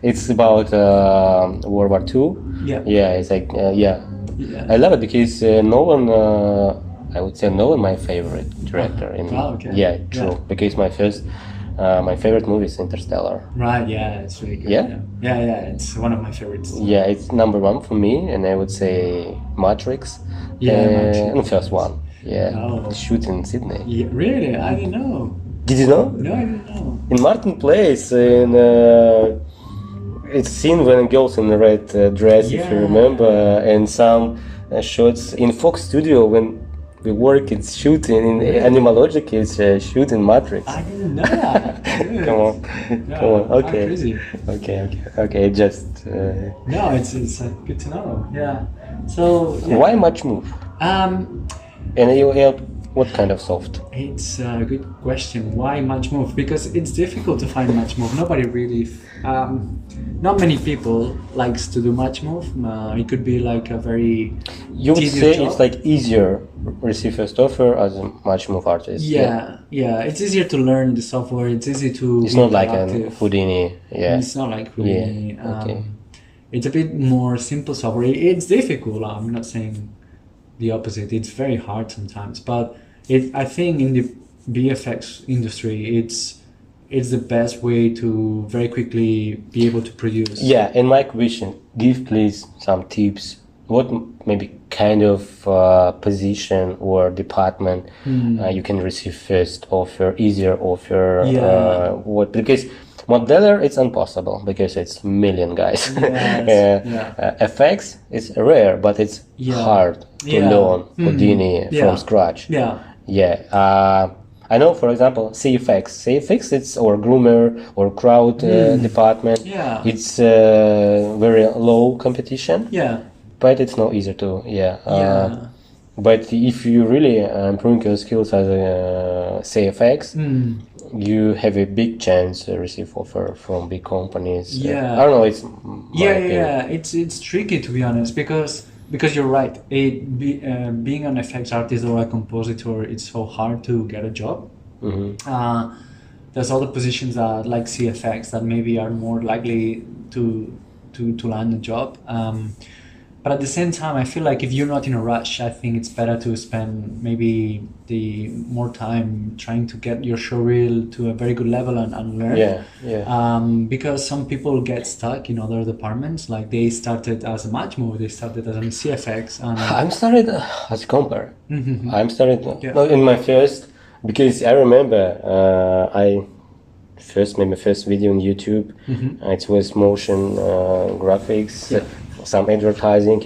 [SPEAKER 1] It's about World War II. It's like I love it because Nolan. I would say Nolan my favorite director. True. Because my first my favorite movie is Interstellar.
[SPEAKER 2] Right, yeah, it's really good.
[SPEAKER 1] Yeah?
[SPEAKER 2] Yeah, it's one of my favorites.
[SPEAKER 1] Yeah, it's number one for me, and I would say Matrix.
[SPEAKER 2] Yeah, Matrix.
[SPEAKER 1] And the first one. Yeah,
[SPEAKER 2] Oh.
[SPEAKER 1] shoot in Sydney.
[SPEAKER 2] Yeah, really? I didn't know.
[SPEAKER 1] Did you know?
[SPEAKER 2] No, I didn't know.
[SPEAKER 1] In Martin Place, it's seen when girls in the red dress, if you
[SPEAKER 2] Yeah.
[SPEAKER 1] remember, and some shots in Fox Studio when we work, it's shooting in Animalogic, it's shooting Matrix.
[SPEAKER 2] I didn't know that. Dude.
[SPEAKER 1] Come on,
[SPEAKER 2] Yeah,
[SPEAKER 1] come on.
[SPEAKER 2] how
[SPEAKER 1] Okay,
[SPEAKER 2] crazy.
[SPEAKER 1] okay. Just
[SPEAKER 2] No, it's good to know. Yeah. So yeah.
[SPEAKER 1] why much move? And what kind of soft?
[SPEAKER 2] It's a good question. Why much move? Because it's difficult to find much move. Nobody really, not many people likes to do much move. It could be like a very
[SPEAKER 1] You would
[SPEAKER 2] tedious
[SPEAKER 1] say
[SPEAKER 2] job.
[SPEAKER 1] it's like easier receive first offer as a much move artist.
[SPEAKER 2] Yeah. It's easier to learn the software. It's easy to.
[SPEAKER 1] It's
[SPEAKER 2] be
[SPEAKER 1] not like a
[SPEAKER 2] productive.
[SPEAKER 1] Houdini. Yeah.
[SPEAKER 2] It's not like Houdini.
[SPEAKER 1] Yeah, okay.
[SPEAKER 2] It's a bit more simple software. It's difficult. I'm not saying the opposite. It's very hard sometimes, but I think in the VFX industry, it's the best way to very quickly be able to produce.
[SPEAKER 1] Yeah, and my question, give please some tips. What maybe kind of position or department you can receive first offer, easier offer?
[SPEAKER 2] Yeah.
[SPEAKER 1] What, because modeler it's impossible because it's million guys.
[SPEAKER 2] Yes,
[SPEAKER 1] FX is rare, but it's hard to learn Houdini from scratch.
[SPEAKER 2] Yeah.
[SPEAKER 1] I know, for example, CFX it's or groomer or crowd department.
[SPEAKER 2] Yeah.
[SPEAKER 1] It's very low competition.
[SPEAKER 2] Yeah.
[SPEAKER 1] But it's not easy to, but if you really improving your skills as a CFX, you have a big chance to receive offer from big companies.
[SPEAKER 2] Yeah.
[SPEAKER 1] I don't know. It's my opinion.
[SPEAKER 2] It's tricky, to be honest, because you're right. Being an FX artist or a compositor, it's so hard to get a job. There's other positions that like CFX that maybe are more likely to land a job. But at the same time, I feel like if you're not in a rush, I think it's better to spend maybe the more time trying to get your showreel to a very good level and learn. Because some people get stuck in other departments. Like they started as a match move, they started as a CFX. And
[SPEAKER 1] I'm started as a compare. I'm started
[SPEAKER 2] Yeah.
[SPEAKER 1] in my first, because I remember made my first video on YouTube. It was motion graphics. Some advertising,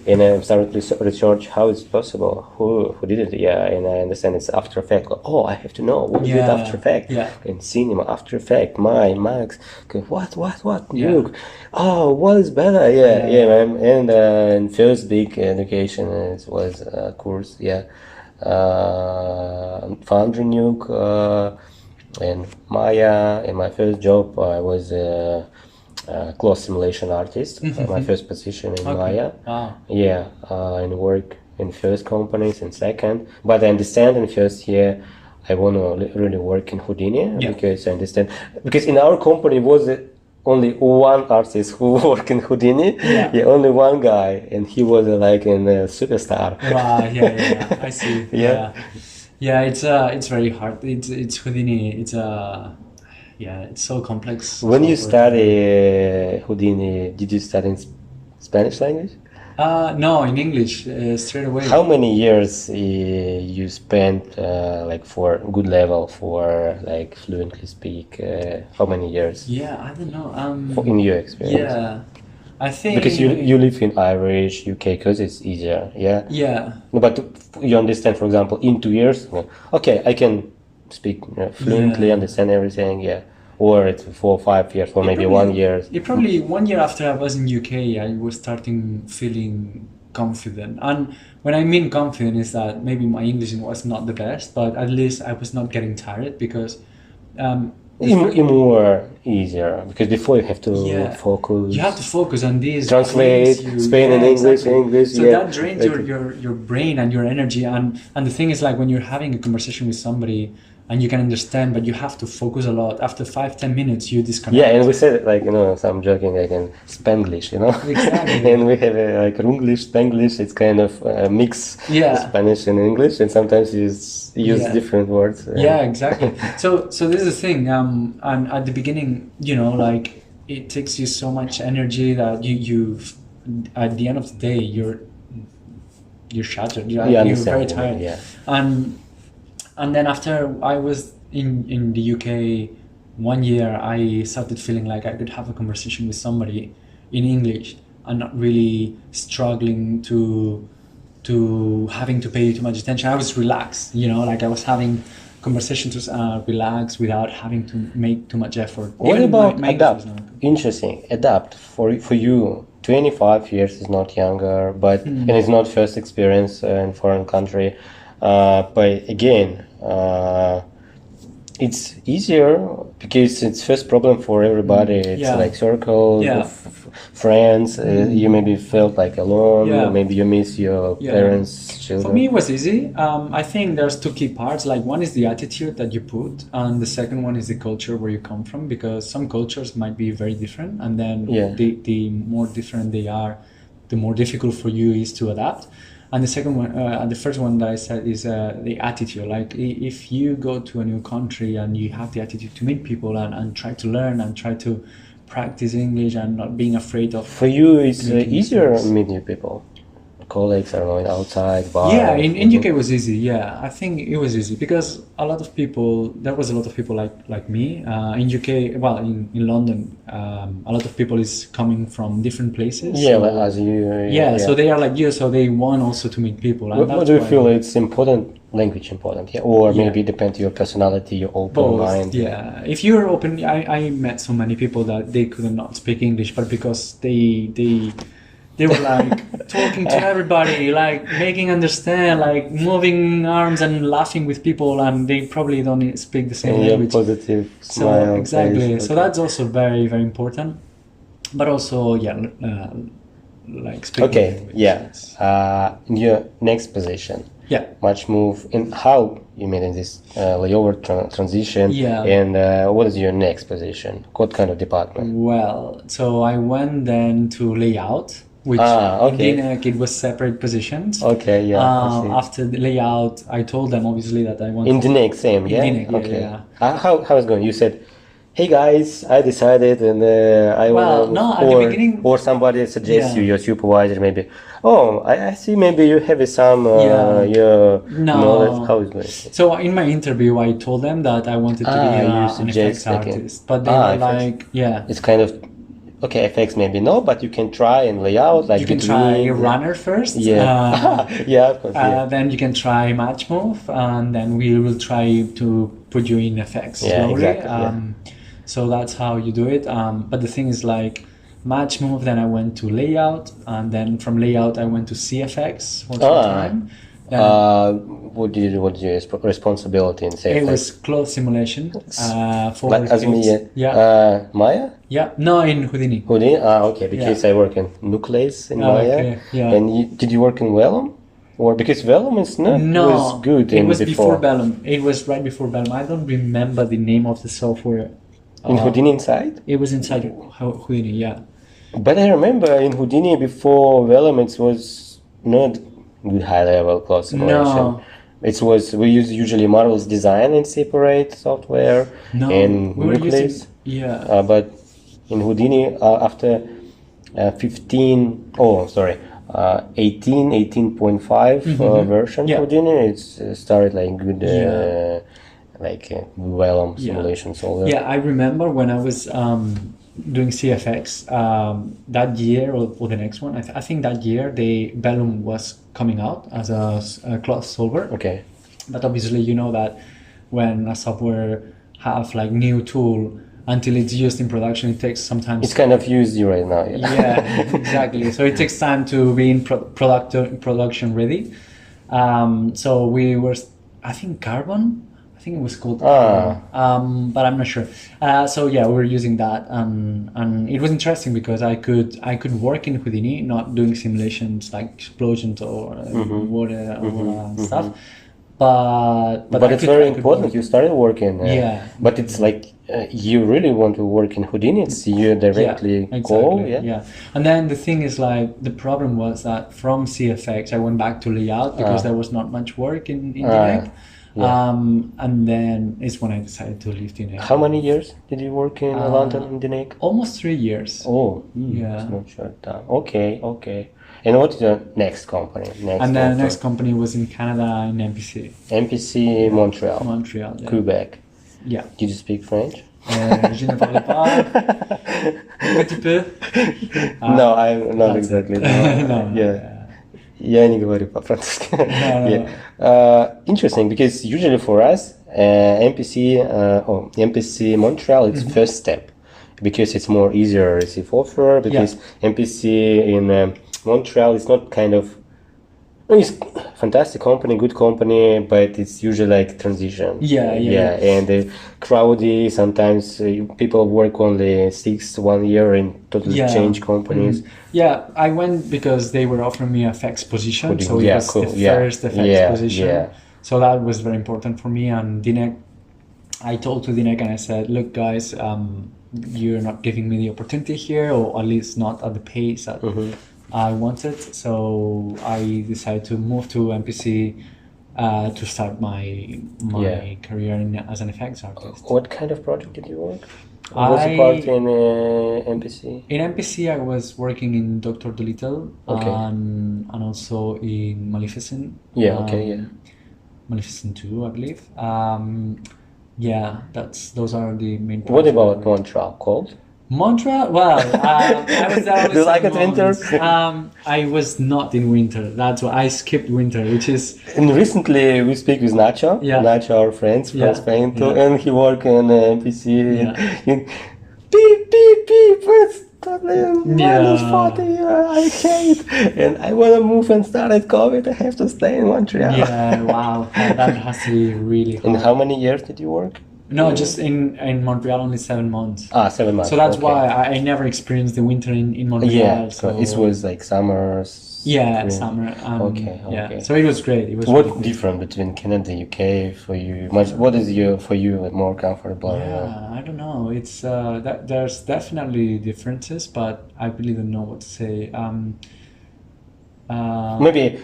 [SPEAKER 1] and I started to research how it's possible, who did it, and I understand it's After Effects. Oh, I have to know what is it After Effects, in cinema, After Effects, Max, okay, what, look, oh, what is better, man, and in first big education, it was a course, Foundry Nuke, and Maya. In my first job, I was close simulation artist. My first position in Maya. And work in first companies in second. But I understand in first year I want to really work in Houdini because I understand, because in our company was only one artist who worked in Houdini. Only one guy, and he was like a superstar.
[SPEAKER 2] I see. It's very hard. It's Houdini. It's so complex.
[SPEAKER 1] When you study Houdini, did you study in Spanish language?
[SPEAKER 2] No, in English, straight away.
[SPEAKER 1] How many years you spent like for good level, for like fluently speak? How many years?
[SPEAKER 2] I don't know.
[SPEAKER 1] In your experience?
[SPEAKER 2] I think
[SPEAKER 1] because you live in Irish, UK, because it's easier. No, but you understand, for example, in 2 years, okay, I can speak fluently, understand everything, or it's 4 or 5 years, or maybe 1 year.
[SPEAKER 2] Probably 1 year after I was in UK, I was starting feeling confident. And when I mean confident is that maybe my English was not the best, but at least I was not getting tired, because
[SPEAKER 1] more easier, because before you have to focus.
[SPEAKER 2] You have to focus on this.
[SPEAKER 1] Translate Spain and English,
[SPEAKER 2] exactly.
[SPEAKER 1] English.
[SPEAKER 2] So that drains your brain and your energy. And the thing is, like, when you're having a conversation with somebody, and you can understand, but you have to focus a lot. After 5-10 minutes, you disconnect.
[SPEAKER 1] Yeah, and we said like, you know, so I'm joking, like in Spanglish, you know.
[SPEAKER 2] Exactly.
[SPEAKER 1] And we have like Runglish, Spanglish. It's kind of a mix Spanish and English, and sometimes you use different words.
[SPEAKER 2] Yeah, exactly. So this is the thing. And at the beginning, you know, like it takes you so much energy that you've at the end of the day you're shattered. You're very tired.
[SPEAKER 1] Yeah.
[SPEAKER 2] And then after I was in the UK 1 year, I started feeling like I could have a conversation with somebody in English and not really struggling to having to pay too much attention. I was relaxed, you know, like I was having conversations relax without having to make too much effort.
[SPEAKER 1] What about adapt? Interesting. Adapt for you. 25 years is not younger, but and it's not first experience in foreign country. But again, it's easier because it's first problem for everybody. It's like circle, friends. You maybe felt like alone. Maybe you miss your parents, children.
[SPEAKER 2] For me, it was easy. I think there's two key parts. Like one is the attitude that you put, and the second one is the culture where you come from. Because some cultures might be very different, and then the more different they are, the more difficult for you is to adapt. And the second one, the first one that I said is the attitude. Like if you go to a new country and you have the attitude to meet people and try to learn and try to practice English and not being afraid of.
[SPEAKER 1] For you, it's easier meeting new people. Colleagues are going outside, bars.
[SPEAKER 2] Yeah, in UK it was easy. Yeah, I think it was easy because there was a lot of people like me in UK. Well, in London, a lot of people is coming from different places.
[SPEAKER 1] Yeah, so, as you.
[SPEAKER 2] So they are like you, so they want also to meet people. And
[SPEAKER 1] what do you feel it's important? Language important, or maybe depend on your personality, your open mind.
[SPEAKER 2] Yeah, if you're open, I met so many people that they could not speak English, but because they were like talking to everybody, like making understand, like moving arms and laughing with people, and they probably don't speak the same language.
[SPEAKER 1] Positive smile.
[SPEAKER 2] So exactly.
[SPEAKER 1] Face.
[SPEAKER 2] So that's also very, very important. But also, like speaking.
[SPEAKER 1] Okay. Yeah. In your next position.
[SPEAKER 2] Yeah.
[SPEAKER 1] Much move in how you made in this layover transition.
[SPEAKER 2] Yeah.
[SPEAKER 1] And what is your next position? What kind of department?
[SPEAKER 2] Well, so I went then to layout. Which in it was separate positions.
[SPEAKER 1] Okay, yeah.
[SPEAKER 2] After the layout, I told them obviously that I wanted.
[SPEAKER 1] In the next same, yeah.
[SPEAKER 2] In DNEG,
[SPEAKER 1] okay. Yeah. How is it going? You said, "Hey guys, I decided, and I
[SPEAKER 2] want." Well, no, at the beginning.
[SPEAKER 1] Or somebody suggests you, your supervisor, maybe. Oh, I see. Maybe you have some. Knowledge. How is it going?
[SPEAKER 2] So in my interview, I told them that I wanted to be an effects artist, but they were like,
[SPEAKER 1] It's kind of. Okay, FX maybe no, but you can try and layout like
[SPEAKER 2] you can try runner first.
[SPEAKER 1] Yeah, yeah, of course.
[SPEAKER 2] Then you can try match move, and then we will try to put you in FX slowly.
[SPEAKER 1] Exactly.
[SPEAKER 2] So that's how you do it. But the thing is, like match move, then I went to layout, and then from layout I went to CFX for some time.
[SPEAKER 1] What did you responsibility in CFX?
[SPEAKER 2] It was clothes simulation.
[SPEAKER 1] Maya?
[SPEAKER 2] Yeah, no, in Houdini.
[SPEAKER 1] Houdini? Okay, because I work in Nucleus in Maya.
[SPEAKER 2] Okay, yeah.
[SPEAKER 1] And did you work in Vellum? Or because Vellum is not was good
[SPEAKER 2] it was before Vellum. It was right before Vellum. I don't remember the name of the software.
[SPEAKER 1] In Houdini inside?
[SPEAKER 2] It was inside Houdini, yeah.
[SPEAKER 1] But I remember in Houdini before Vellum it was not with high-level close simulation.
[SPEAKER 2] No.
[SPEAKER 1] We use usually Marvel's design in separate software and Nucleus. But in Houdini after 18.5 version Houdini, it's started like good Vellum simulation solver.
[SPEAKER 2] Yeah, I remember when I was doing CFX that year or the next one. I think that year the Vellum was coming out as a cloth solver.
[SPEAKER 1] Okay.
[SPEAKER 2] But obviously you know that when a software have like new tool until it's used in production, it takes sometimes.
[SPEAKER 1] It's kind of used right now.
[SPEAKER 2] Yeah, exactly. So it takes time to be in production ready. So we were, I think Carbon. I think it was called Carbon, but I'm not sure. So yeah, we were using that, and it was interesting because I could work in Houdini, not doing simulations like explosions or water or stuff.
[SPEAKER 1] But
[SPEAKER 2] I
[SPEAKER 1] it's
[SPEAKER 2] could-
[SPEAKER 1] very
[SPEAKER 2] I could
[SPEAKER 1] important.
[SPEAKER 2] work.
[SPEAKER 1] You started working.
[SPEAKER 2] Yeah.
[SPEAKER 1] But it's like you really want to work in Houdini. It's you directly go. Yeah.
[SPEAKER 2] And then the thing is, like, the problem was that from CFX I went back to layout because there was not much work in DNEG. And then it's when I decided to leave DNEG.
[SPEAKER 1] How many years did you work in London in DNEG?
[SPEAKER 2] Almost 3 years.
[SPEAKER 1] Oh,
[SPEAKER 2] Yeah.
[SPEAKER 1] it's not short time. Okay. And what is your next company?
[SPEAKER 2] And then the next company was in Canada in MPC.
[SPEAKER 1] MPC Montreal.
[SPEAKER 2] Montreal, yeah.
[SPEAKER 1] Quebec.
[SPEAKER 2] Yeah.
[SPEAKER 1] Did you speak French?
[SPEAKER 2] Je ne parle pas. Un petit peu.
[SPEAKER 1] No, I'm not
[SPEAKER 2] that's
[SPEAKER 1] exactly.
[SPEAKER 2] No,
[SPEAKER 1] Yeah. Я не говорю по-французски.
[SPEAKER 2] No.
[SPEAKER 1] Interesting, because usually for us, MPC Montreal, it's first step, because it's more easier to receive offer, because MPC in Montreal is not kind of, it's fantastic company, good company, but it's usually like transition.
[SPEAKER 2] Yeah.
[SPEAKER 1] And crowdy, sometimes people work only 1 year and totally change companies.
[SPEAKER 2] Yeah, I went because they were offering me a FX position, so it was
[SPEAKER 1] cool.
[SPEAKER 2] the first FX position.
[SPEAKER 1] Yeah.
[SPEAKER 2] So that was very important for me. And DNEG, I told to DNEG and I said, look guys, you're not giving me the opportunity here, or at least not at the pace that I wanted. So I decided to move to MPC to start my career as an effects artist.
[SPEAKER 1] What kind of project did you work? Was you part in MPC?
[SPEAKER 2] In MPC, I was working in Dr. Dolittle and also in Maleficent. Maleficent 2, I believe. Those are the main projects.
[SPEAKER 1] What about Montreal? Cold?
[SPEAKER 2] Montreal? Well, I was there.
[SPEAKER 1] Do you like it winter?
[SPEAKER 2] I was not in winter. That's why I skipped winter, which is.
[SPEAKER 1] And recently we speak with Nacho. Nacho, our friends from Spain too, and he worked in MPC. In beep. It's totally -40. I hate, and I want to move and start at COVID. I have to stay in Montreal.
[SPEAKER 2] Yeah, wow, that has to be really hard.
[SPEAKER 1] And how many years did you work?
[SPEAKER 2] No, just in Montreal, only 7 months.
[SPEAKER 1] 7 months.
[SPEAKER 2] So that's why I never experienced the winter in Montreal.
[SPEAKER 1] Yeah, so it was like summer.
[SPEAKER 2] Yeah, summer.
[SPEAKER 1] Okay.
[SPEAKER 2] Yeah, so it was great. It was.
[SPEAKER 1] What really different between Canada and UK for you? What is for you more comfortable?
[SPEAKER 2] Yeah, I don't know. It's there's definitely differences, but I really don't know what to say.
[SPEAKER 1] Maybe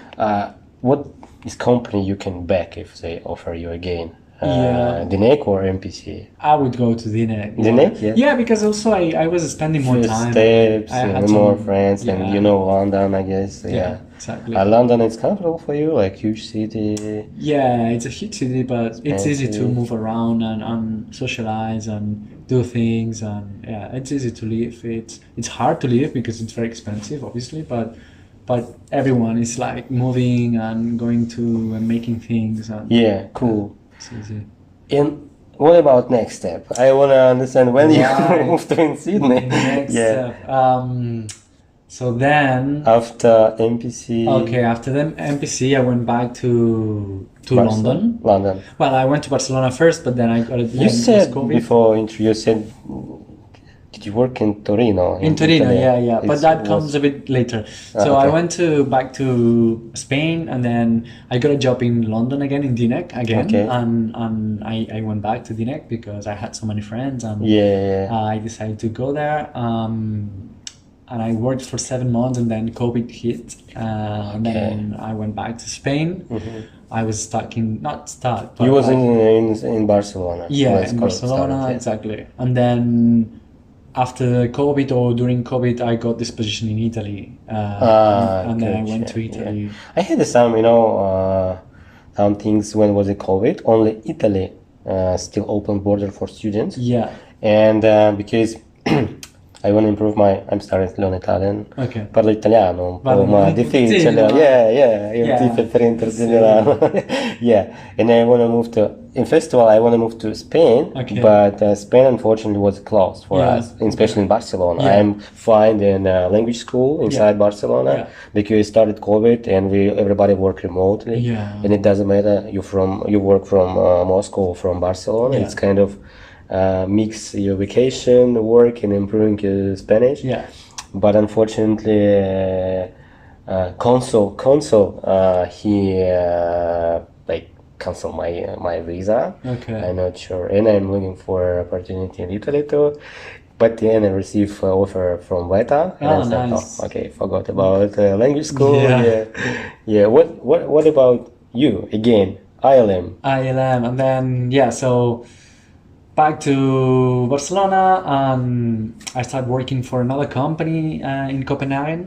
[SPEAKER 1] what is company you can back if they offer you again? DNEG or MPC?
[SPEAKER 2] I would go to DNEG.
[SPEAKER 1] DNEG, yeah.
[SPEAKER 2] Yeah, because also I was spending more time.
[SPEAKER 1] Steps,
[SPEAKER 2] I had
[SPEAKER 1] more friends, and you know London, I guess. Yeah,
[SPEAKER 2] exactly.
[SPEAKER 1] London is comfortable for you, like huge city.
[SPEAKER 2] Yeah, it's a huge city, but it's easy to move around and socialize and do things, and it's easy to live. It's hard to live because it's very expensive, obviously, but everyone is like moving and going to and making things. And,
[SPEAKER 1] cool.
[SPEAKER 2] It's easy.
[SPEAKER 1] And what about next step? I want to understand when you moved to Sydney.
[SPEAKER 2] Next step. So then
[SPEAKER 1] after MPC.
[SPEAKER 2] Okay, after the MPC, I went back to London.
[SPEAKER 1] London.
[SPEAKER 2] Well, I went to Barcelona first, but then I got it.
[SPEAKER 1] You said before you said. Did you work in Torino?
[SPEAKER 2] In Torino, yeah. But that comes a bit later. So I went back to Spain, and then I got a job in London again, in DNEG again. And I went back to DNEG because I had so many friends, and I decided to go there. And I worked for 7 months, and then COVID hit. And then I went back to Spain. I was not stuck. But
[SPEAKER 1] you was in Barcelona.
[SPEAKER 2] Yeah, in Barcelona, exactly. And then after COVID or during COVID, I got this position in Italy, and then I went to Italy.
[SPEAKER 1] I had some things when was it COVID. Only Italy still open border for students.
[SPEAKER 2] Yeah,
[SPEAKER 1] and because I want to improve I'm starting to learn Italian.
[SPEAKER 2] Okay.
[SPEAKER 1] Parlo italiano un po', ma difficile. Io tipo printer di Milano. And I want to move first of all, I want to move to Spain, but Spain unfortunately was closed for us, especially in Barcelona. I'm fine in language school inside Barcelona because it started COVID and everybody work remotely. And it doesn't matter you work from Moscow or from Barcelona. It's kind of mix your vacation, work, and improving your Spanish. But unfortunately, Consul, he like cancel my visa.
[SPEAKER 2] Okay.
[SPEAKER 1] I'm not sure, and I'm looking for opportunity in Italy too. But then I received offer from Veta, and I said,
[SPEAKER 2] nice.
[SPEAKER 1] "Oh, okay, forgot about language school."
[SPEAKER 2] Yeah.
[SPEAKER 1] Yeah. What about you again? ILM.
[SPEAKER 2] ILM, and then so back to Barcelona, and I started working for another company in Copenhagen,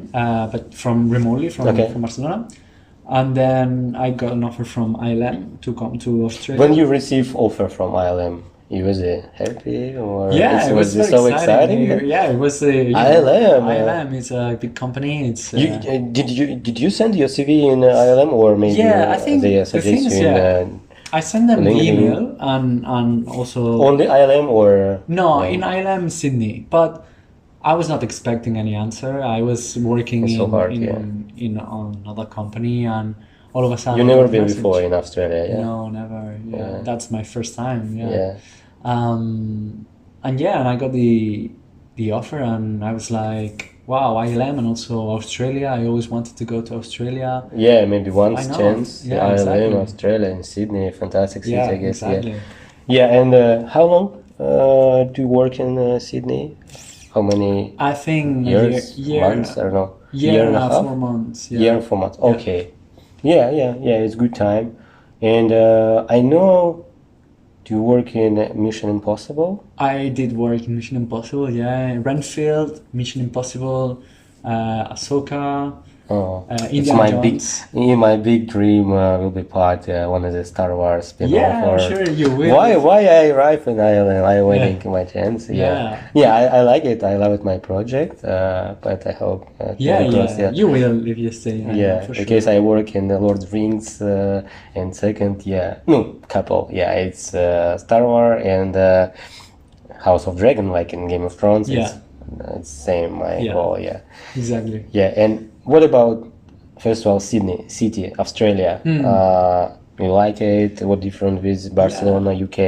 [SPEAKER 2] but remotely from Barcelona. And then I got an offer from ILM to come to Australia.
[SPEAKER 1] When you receive offer from ILM, you was happy or
[SPEAKER 2] it was
[SPEAKER 1] so exciting?
[SPEAKER 2] Yeah, it was
[SPEAKER 1] ILM.
[SPEAKER 2] ILM is a big company. It's
[SPEAKER 1] did you send your CV in ILM or maybe
[SPEAKER 2] I think
[SPEAKER 1] they suggest you in
[SPEAKER 2] I sent them an email and also
[SPEAKER 1] only ILM or
[SPEAKER 2] in ILM Sydney, but I was not expecting any answer. I was working in another company, and all of a sudden
[SPEAKER 1] you never been before in Australia. Yeah?
[SPEAKER 2] No, never. Yeah, that's my first time.
[SPEAKER 1] Yeah.
[SPEAKER 2] And I got the offer, and I was like, wow, ILM and also Australia. I always wanted to go to Australia.
[SPEAKER 1] Yeah, maybe once chance.
[SPEAKER 2] Yeah,
[SPEAKER 1] ILM,
[SPEAKER 2] exactly.
[SPEAKER 1] Australia, and Sydney, fantastic city, I guess.
[SPEAKER 2] Exactly.
[SPEAKER 1] Yeah, and how long do you work in Sydney? How many?
[SPEAKER 2] I think
[SPEAKER 1] years, months, I don't know. Year and a half,
[SPEAKER 2] 4 months. Yeah.
[SPEAKER 1] Year and 4 months. Okay. Yeah. It's good time, and I know. Do you work in Mission Impossible?
[SPEAKER 2] I did work in Mission Impossible. Yeah, Renfield, Mission Impossible, Ahsoka.
[SPEAKER 1] It's my big dream will be part one of the Star Wars spin-off.
[SPEAKER 2] Yeah, I'm sure you will.
[SPEAKER 1] Why I arrive in Ireland? I waiting my chance. I like it. I love it. My project, but I hope.
[SPEAKER 2] You will if you stay.
[SPEAKER 1] Because I work in the Lord of the Rings and second, couple. It's Star Wars and House of Dragon, like in Game of Thrones. It's same. My goal. Yeah.
[SPEAKER 2] Exactly.
[SPEAKER 1] Yeah, and what about, first of all, Sydney city, Australia? You like it? What different with Barcelona, UK,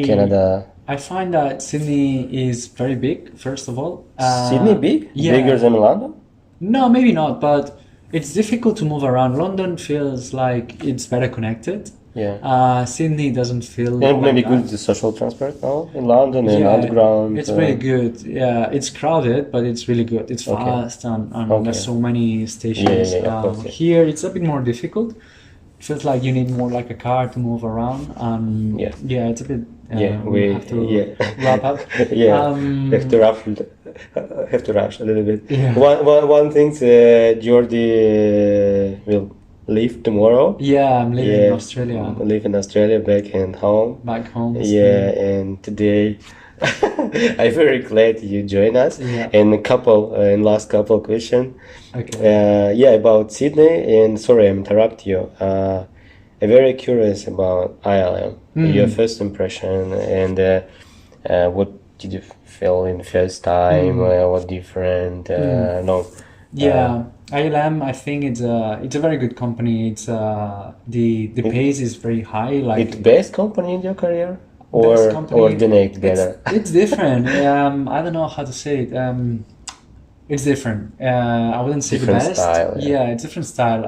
[SPEAKER 1] Canada?
[SPEAKER 2] I find that Sydney is very big. First of all,
[SPEAKER 1] Sydney big?
[SPEAKER 2] Yeah.
[SPEAKER 1] Bigger than London?
[SPEAKER 2] No, maybe not. But it's difficult to move around. London feels like it's better connected.
[SPEAKER 1] Yeah.
[SPEAKER 2] Sydney doesn't feel.
[SPEAKER 1] And maybe
[SPEAKER 2] that.
[SPEAKER 1] good the social transport now in London and underground.
[SPEAKER 2] It's very good. Yeah, it's crowded, but it's really good. It's fast and there's so many stations. Here it's a bit more difficult. It feels like you need more like a car to move around. And it's a bit. We have to wrap up. Have to rush a little bit. Yeah.
[SPEAKER 1] One thing, Jordi will leave tomorrow.
[SPEAKER 2] Yeah, I'm leaving in Australia.
[SPEAKER 1] Live in Australia, back home.
[SPEAKER 2] Back home.
[SPEAKER 1] Yeah, and today I'm very glad you join us.
[SPEAKER 2] Yeah.
[SPEAKER 1] And last couple question.
[SPEAKER 2] Okay.
[SPEAKER 1] About Sydney. And sorry, I interrupt you. I'm very curious about ILM. Your first impression and what did you feel in the first time? What different?
[SPEAKER 2] ILM, I think it's a very good company. It's the pace is very high. Like
[SPEAKER 1] it's best company in your career, or the next better.
[SPEAKER 2] It's different. I don't know how to say it. It's different. I wouldn't say
[SPEAKER 1] different
[SPEAKER 2] the best.
[SPEAKER 1] Style,
[SPEAKER 2] it's different style.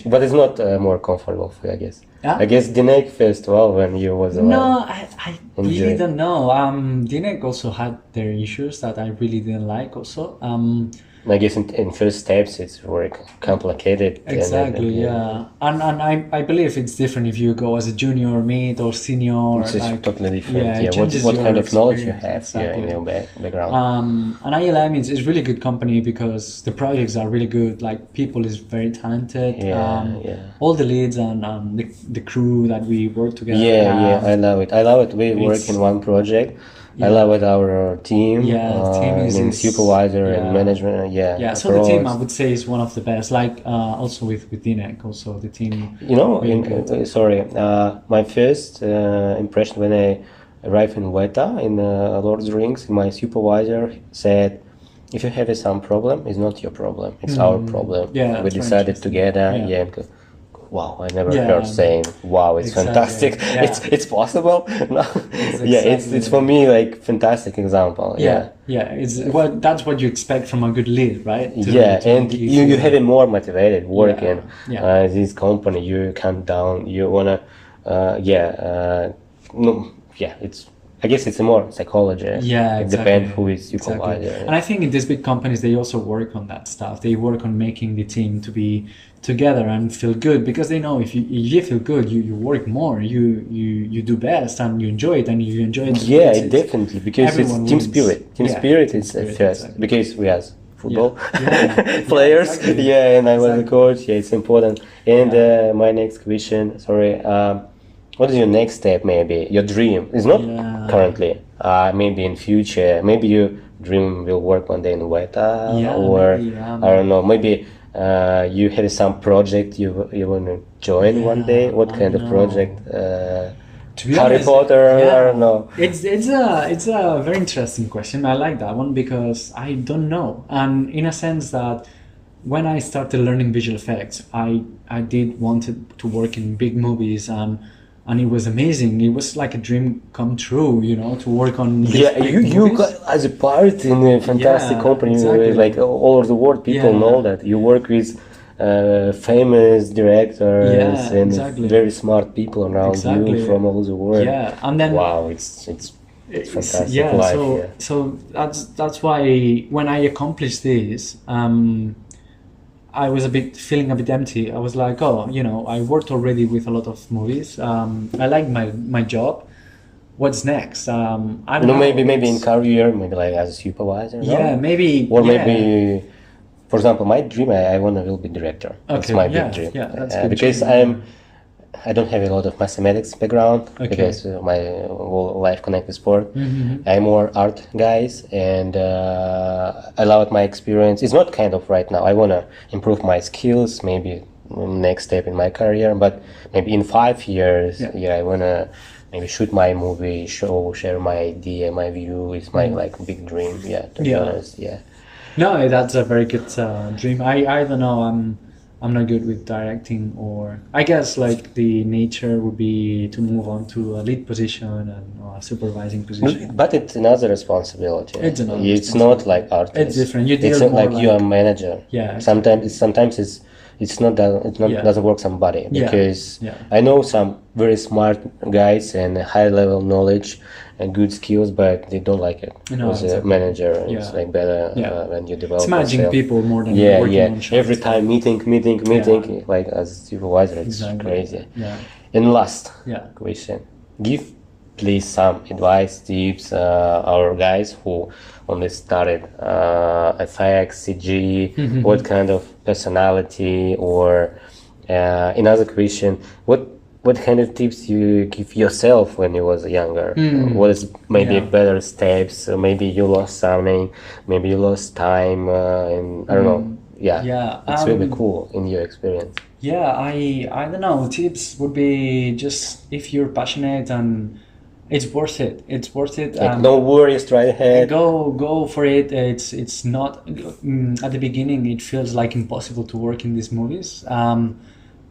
[SPEAKER 1] But it's not more comfortable for you, I guess.
[SPEAKER 2] Yeah?
[SPEAKER 1] I guess DNEG first when you was alive.
[SPEAKER 2] No, I really don't know. DNEG also had their issues that I really didn't like also.
[SPEAKER 1] I guess in first steps it's very complicated.
[SPEAKER 2] Exactly, and I believe it's different if you go as a junior, mid, or senior.
[SPEAKER 1] It's totally different. What kind of knowledge you have in your background.
[SPEAKER 2] And ILM is really good company because the projects are really good. Like people is very talented. All the leads and the crew that we work together.
[SPEAKER 1] I love it. We work in one project. I love it. Our team.
[SPEAKER 2] Team is
[SPEAKER 1] supervisor and management.
[SPEAKER 2] So the team I would say is one of the best. Like also with DNEG, also the team.
[SPEAKER 1] My first impression when I arrived in Weta in Lord of the Rings, my supervisor said, "If you have some problem, it's not your problem. It's our problem. We decided together. wow, I never
[SPEAKER 2] Yeah.
[SPEAKER 1] heard saying, wow, it's
[SPEAKER 2] Exactly.
[SPEAKER 1] fantastic.
[SPEAKER 2] Yeah.
[SPEAKER 1] It's possible. No. Yeah, it's
[SPEAKER 2] exactly-
[SPEAKER 1] for me like fantastic example.
[SPEAKER 2] Yeah, it's that's what you expect from a good lead, right?
[SPEAKER 1] Yeah,
[SPEAKER 2] To
[SPEAKER 1] and
[SPEAKER 2] give
[SPEAKER 1] you have it more motivated working
[SPEAKER 2] yeah.
[SPEAKER 1] this company. You calm down. You wanna, no, yeah. It's I guess it's more psychology.
[SPEAKER 2] Yeah,
[SPEAKER 1] It
[SPEAKER 2] exactly.
[SPEAKER 1] depends who is your
[SPEAKER 2] Exactly.
[SPEAKER 1] provider.
[SPEAKER 2] And I think in these big companies, they also work on that stuff. They work on making the team to be together and feel good, because they know if you feel good, you work more, you do best, and you enjoy it, and you enjoy it.
[SPEAKER 1] Yeah, definitely, because it's
[SPEAKER 2] everyone
[SPEAKER 1] team
[SPEAKER 2] wins.
[SPEAKER 1] spirit. Team
[SPEAKER 2] Yeah,
[SPEAKER 1] spirit
[SPEAKER 2] team
[SPEAKER 1] is
[SPEAKER 2] spirit,
[SPEAKER 1] first,
[SPEAKER 2] exactly.
[SPEAKER 1] because we as football
[SPEAKER 2] Yeah.
[SPEAKER 1] players.
[SPEAKER 2] exactly.
[SPEAKER 1] Yeah, and I was the
[SPEAKER 2] Exactly.
[SPEAKER 1] coach. Yeah, it's important. And
[SPEAKER 2] Yeah.
[SPEAKER 1] my next question, sorry, what is your next step? Maybe your dream is not
[SPEAKER 2] Yeah.
[SPEAKER 1] currently. Maybe in future. Maybe your dream will work one day in Weta,
[SPEAKER 2] Yeah,
[SPEAKER 1] or
[SPEAKER 2] maybe,
[SPEAKER 1] I don't know. Maybe you had some project you want to join one day. What
[SPEAKER 2] I
[SPEAKER 1] kind of
[SPEAKER 2] know.
[SPEAKER 1] project?
[SPEAKER 2] To be
[SPEAKER 1] Harry
[SPEAKER 2] honest,
[SPEAKER 1] Potter, I don't know.
[SPEAKER 2] It's a very interesting question. I like that one because I don't know, and in a sense that when I started learning visual effects, I did wanted to work in big movies, and it was amazing. It was like a dream come true, to work on these
[SPEAKER 1] Yeah,
[SPEAKER 2] big
[SPEAKER 1] you
[SPEAKER 2] movies.
[SPEAKER 1] got as a part in a fantastic
[SPEAKER 2] Yeah,
[SPEAKER 1] company,
[SPEAKER 2] exactly.
[SPEAKER 1] like all over the world. People
[SPEAKER 2] Yeah.
[SPEAKER 1] know that you work with famous directors
[SPEAKER 2] Yeah,
[SPEAKER 1] and
[SPEAKER 2] exactly.
[SPEAKER 1] very smart people around
[SPEAKER 2] Exactly.
[SPEAKER 1] you from all the world.
[SPEAKER 2] Yeah, and then
[SPEAKER 1] Wow, it's fantastic
[SPEAKER 2] yeah,
[SPEAKER 1] life.
[SPEAKER 2] so
[SPEAKER 1] Yeah.
[SPEAKER 2] so that's why when I accomplished this, I was feeling a bit empty. I was like, oh, I worked already with a lot of movies. I like my job. What's next? I don't know.
[SPEAKER 1] Maybe in
[SPEAKER 2] it's-
[SPEAKER 1] career, maybe like as a supervisor. No?
[SPEAKER 2] Yeah, maybe.
[SPEAKER 1] Or
[SPEAKER 2] yeah.
[SPEAKER 1] maybe, for example, my dream, I want to will be director. That's
[SPEAKER 2] Okay,
[SPEAKER 1] my
[SPEAKER 2] yeah,
[SPEAKER 1] big dream.
[SPEAKER 2] yeah, that's a good
[SPEAKER 1] because
[SPEAKER 2] dream,
[SPEAKER 1] I don't have a lot of mathematics background,
[SPEAKER 2] Okay.
[SPEAKER 1] because my whole life connected with sport.
[SPEAKER 2] Mm-hmm.
[SPEAKER 1] I'm more art guys, and I love my experience. It's not kind of right now. I want to improve my skills, maybe next step in my career, but maybe in 5 years,
[SPEAKER 2] Yeah.
[SPEAKER 1] I want to maybe shoot my movie, share my idea, my view. It's my like big dream. Yeah, to be
[SPEAKER 2] Yeah.
[SPEAKER 1] honest. Yeah.
[SPEAKER 2] No, that's a very good dream. I don't know. I'm not good with directing, or I guess like the nature would be to move on to a lead position and or a supervising position.
[SPEAKER 1] But it's another responsibility.
[SPEAKER 2] It's another
[SPEAKER 1] It's not like artist.
[SPEAKER 2] It's different. You
[SPEAKER 1] It's
[SPEAKER 2] deal
[SPEAKER 1] not
[SPEAKER 2] more
[SPEAKER 1] like you are a manager.
[SPEAKER 2] Yeah,
[SPEAKER 1] Sometimes it's not
[SPEAKER 2] Yeah.
[SPEAKER 1] doesn't work somebody,
[SPEAKER 2] Yeah.
[SPEAKER 1] because
[SPEAKER 2] Yeah.
[SPEAKER 1] I know some very smart guys and high level knowledge and good skills, but they don't like it.
[SPEAKER 2] No,
[SPEAKER 1] As a
[SPEAKER 2] exactly.
[SPEAKER 1] manager, it's
[SPEAKER 2] Yeah.
[SPEAKER 1] like better
[SPEAKER 2] Yeah.
[SPEAKER 1] when you develop
[SPEAKER 2] It's managing
[SPEAKER 1] yourself.
[SPEAKER 2] people more than
[SPEAKER 1] Yeah,
[SPEAKER 2] working
[SPEAKER 1] yeah.
[SPEAKER 2] on shots.
[SPEAKER 1] Every time meeting, like as supervisor, it's
[SPEAKER 2] Exactly.
[SPEAKER 1] crazy.
[SPEAKER 2] Yeah.
[SPEAKER 1] And last
[SPEAKER 2] Yeah.
[SPEAKER 1] question, give please some advice, tips, our guys who only started FX, CG, what kind of personality, or another question, what kind of tips you give yourself when you was younger? What is maybe
[SPEAKER 2] Yeah.
[SPEAKER 1] better steps? Maybe you lost something, maybe you lost time, and I don't know. Yeah,
[SPEAKER 2] Yeah,
[SPEAKER 1] it's really cool in your experience.
[SPEAKER 2] Yeah, I don't know. Tips would be just if you're passionate and it's worth it. It's worth it.
[SPEAKER 1] Like, no worries, try ahead.
[SPEAKER 2] Go for it. It's not at the beginning. It feels like impossible to work in these movies,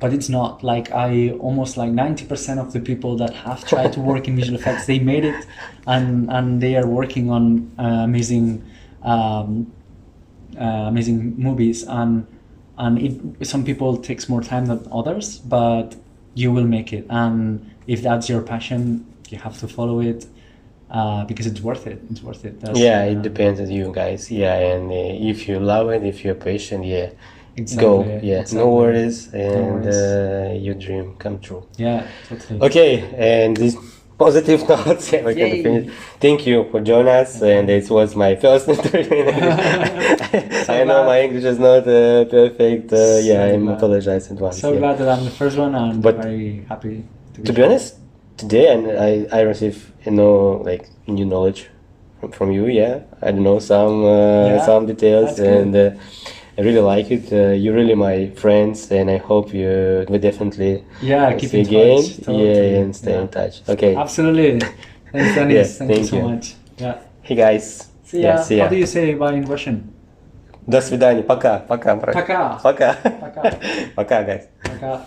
[SPEAKER 2] but it's not. Like I almost like 90% of the people that have tried to work in visual effects, they made it, and they are working on amazing movies. And some people takes more time than others, but you will make it. And if that's your passion, you have to follow it. Because it's worth it. It's worth it.
[SPEAKER 1] It depends on you guys. Yeah, and if you love it, if you're patient,
[SPEAKER 2] Exactly,
[SPEAKER 1] go. Yeah,
[SPEAKER 2] exactly.
[SPEAKER 1] no worries, and
[SPEAKER 2] worries.
[SPEAKER 1] your dream come true.
[SPEAKER 2] Yeah, totally.
[SPEAKER 1] Okay, and this positive notes, we can
[SPEAKER 2] Yay.
[SPEAKER 1] finish. Thank you for joining us, and it was my first interview in English. I know
[SPEAKER 2] glad.
[SPEAKER 1] my English is not perfect. I
[SPEAKER 2] glad.
[SPEAKER 1] apologize in advance.
[SPEAKER 2] So glad that I'm the first one, and
[SPEAKER 1] But
[SPEAKER 2] very happy
[SPEAKER 1] To be honest, today I received like new knowledge from you. Yeah, I don't know some details,
[SPEAKER 2] that's cool.
[SPEAKER 1] and I really like it. You're really my friends, and I hope you will definitely
[SPEAKER 2] keep
[SPEAKER 1] see
[SPEAKER 2] in
[SPEAKER 1] again.
[SPEAKER 2] touch. Totally.
[SPEAKER 1] And stay in touch. Okay.
[SPEAKER 2] Absolutely. Thanks, Dennis.
[SPEAKER 1] Yeah,
[SPEAKER 2] thank you
[SPEAKER 1] thank
[SPEAKER 2] so
[SPEAKER 1] you.
[SPEAKER 2] much. Yeah.
[SPEAKER 1] Hey guys.
[SPEAKER 2] See ya.
[SPEAKER 1] See ya.
[SPEAKER 2] How do you say bye in Russian?
[SPEAKER 1] До свидания. Пока. Пока, брат.
[SPEAKER 2] Пока.
[SPEAKER 1] Пока.
[SPEAKER 2] Пока.
[SPEAKER 1] Пока, guys.
[SPEAKER 2] Пока.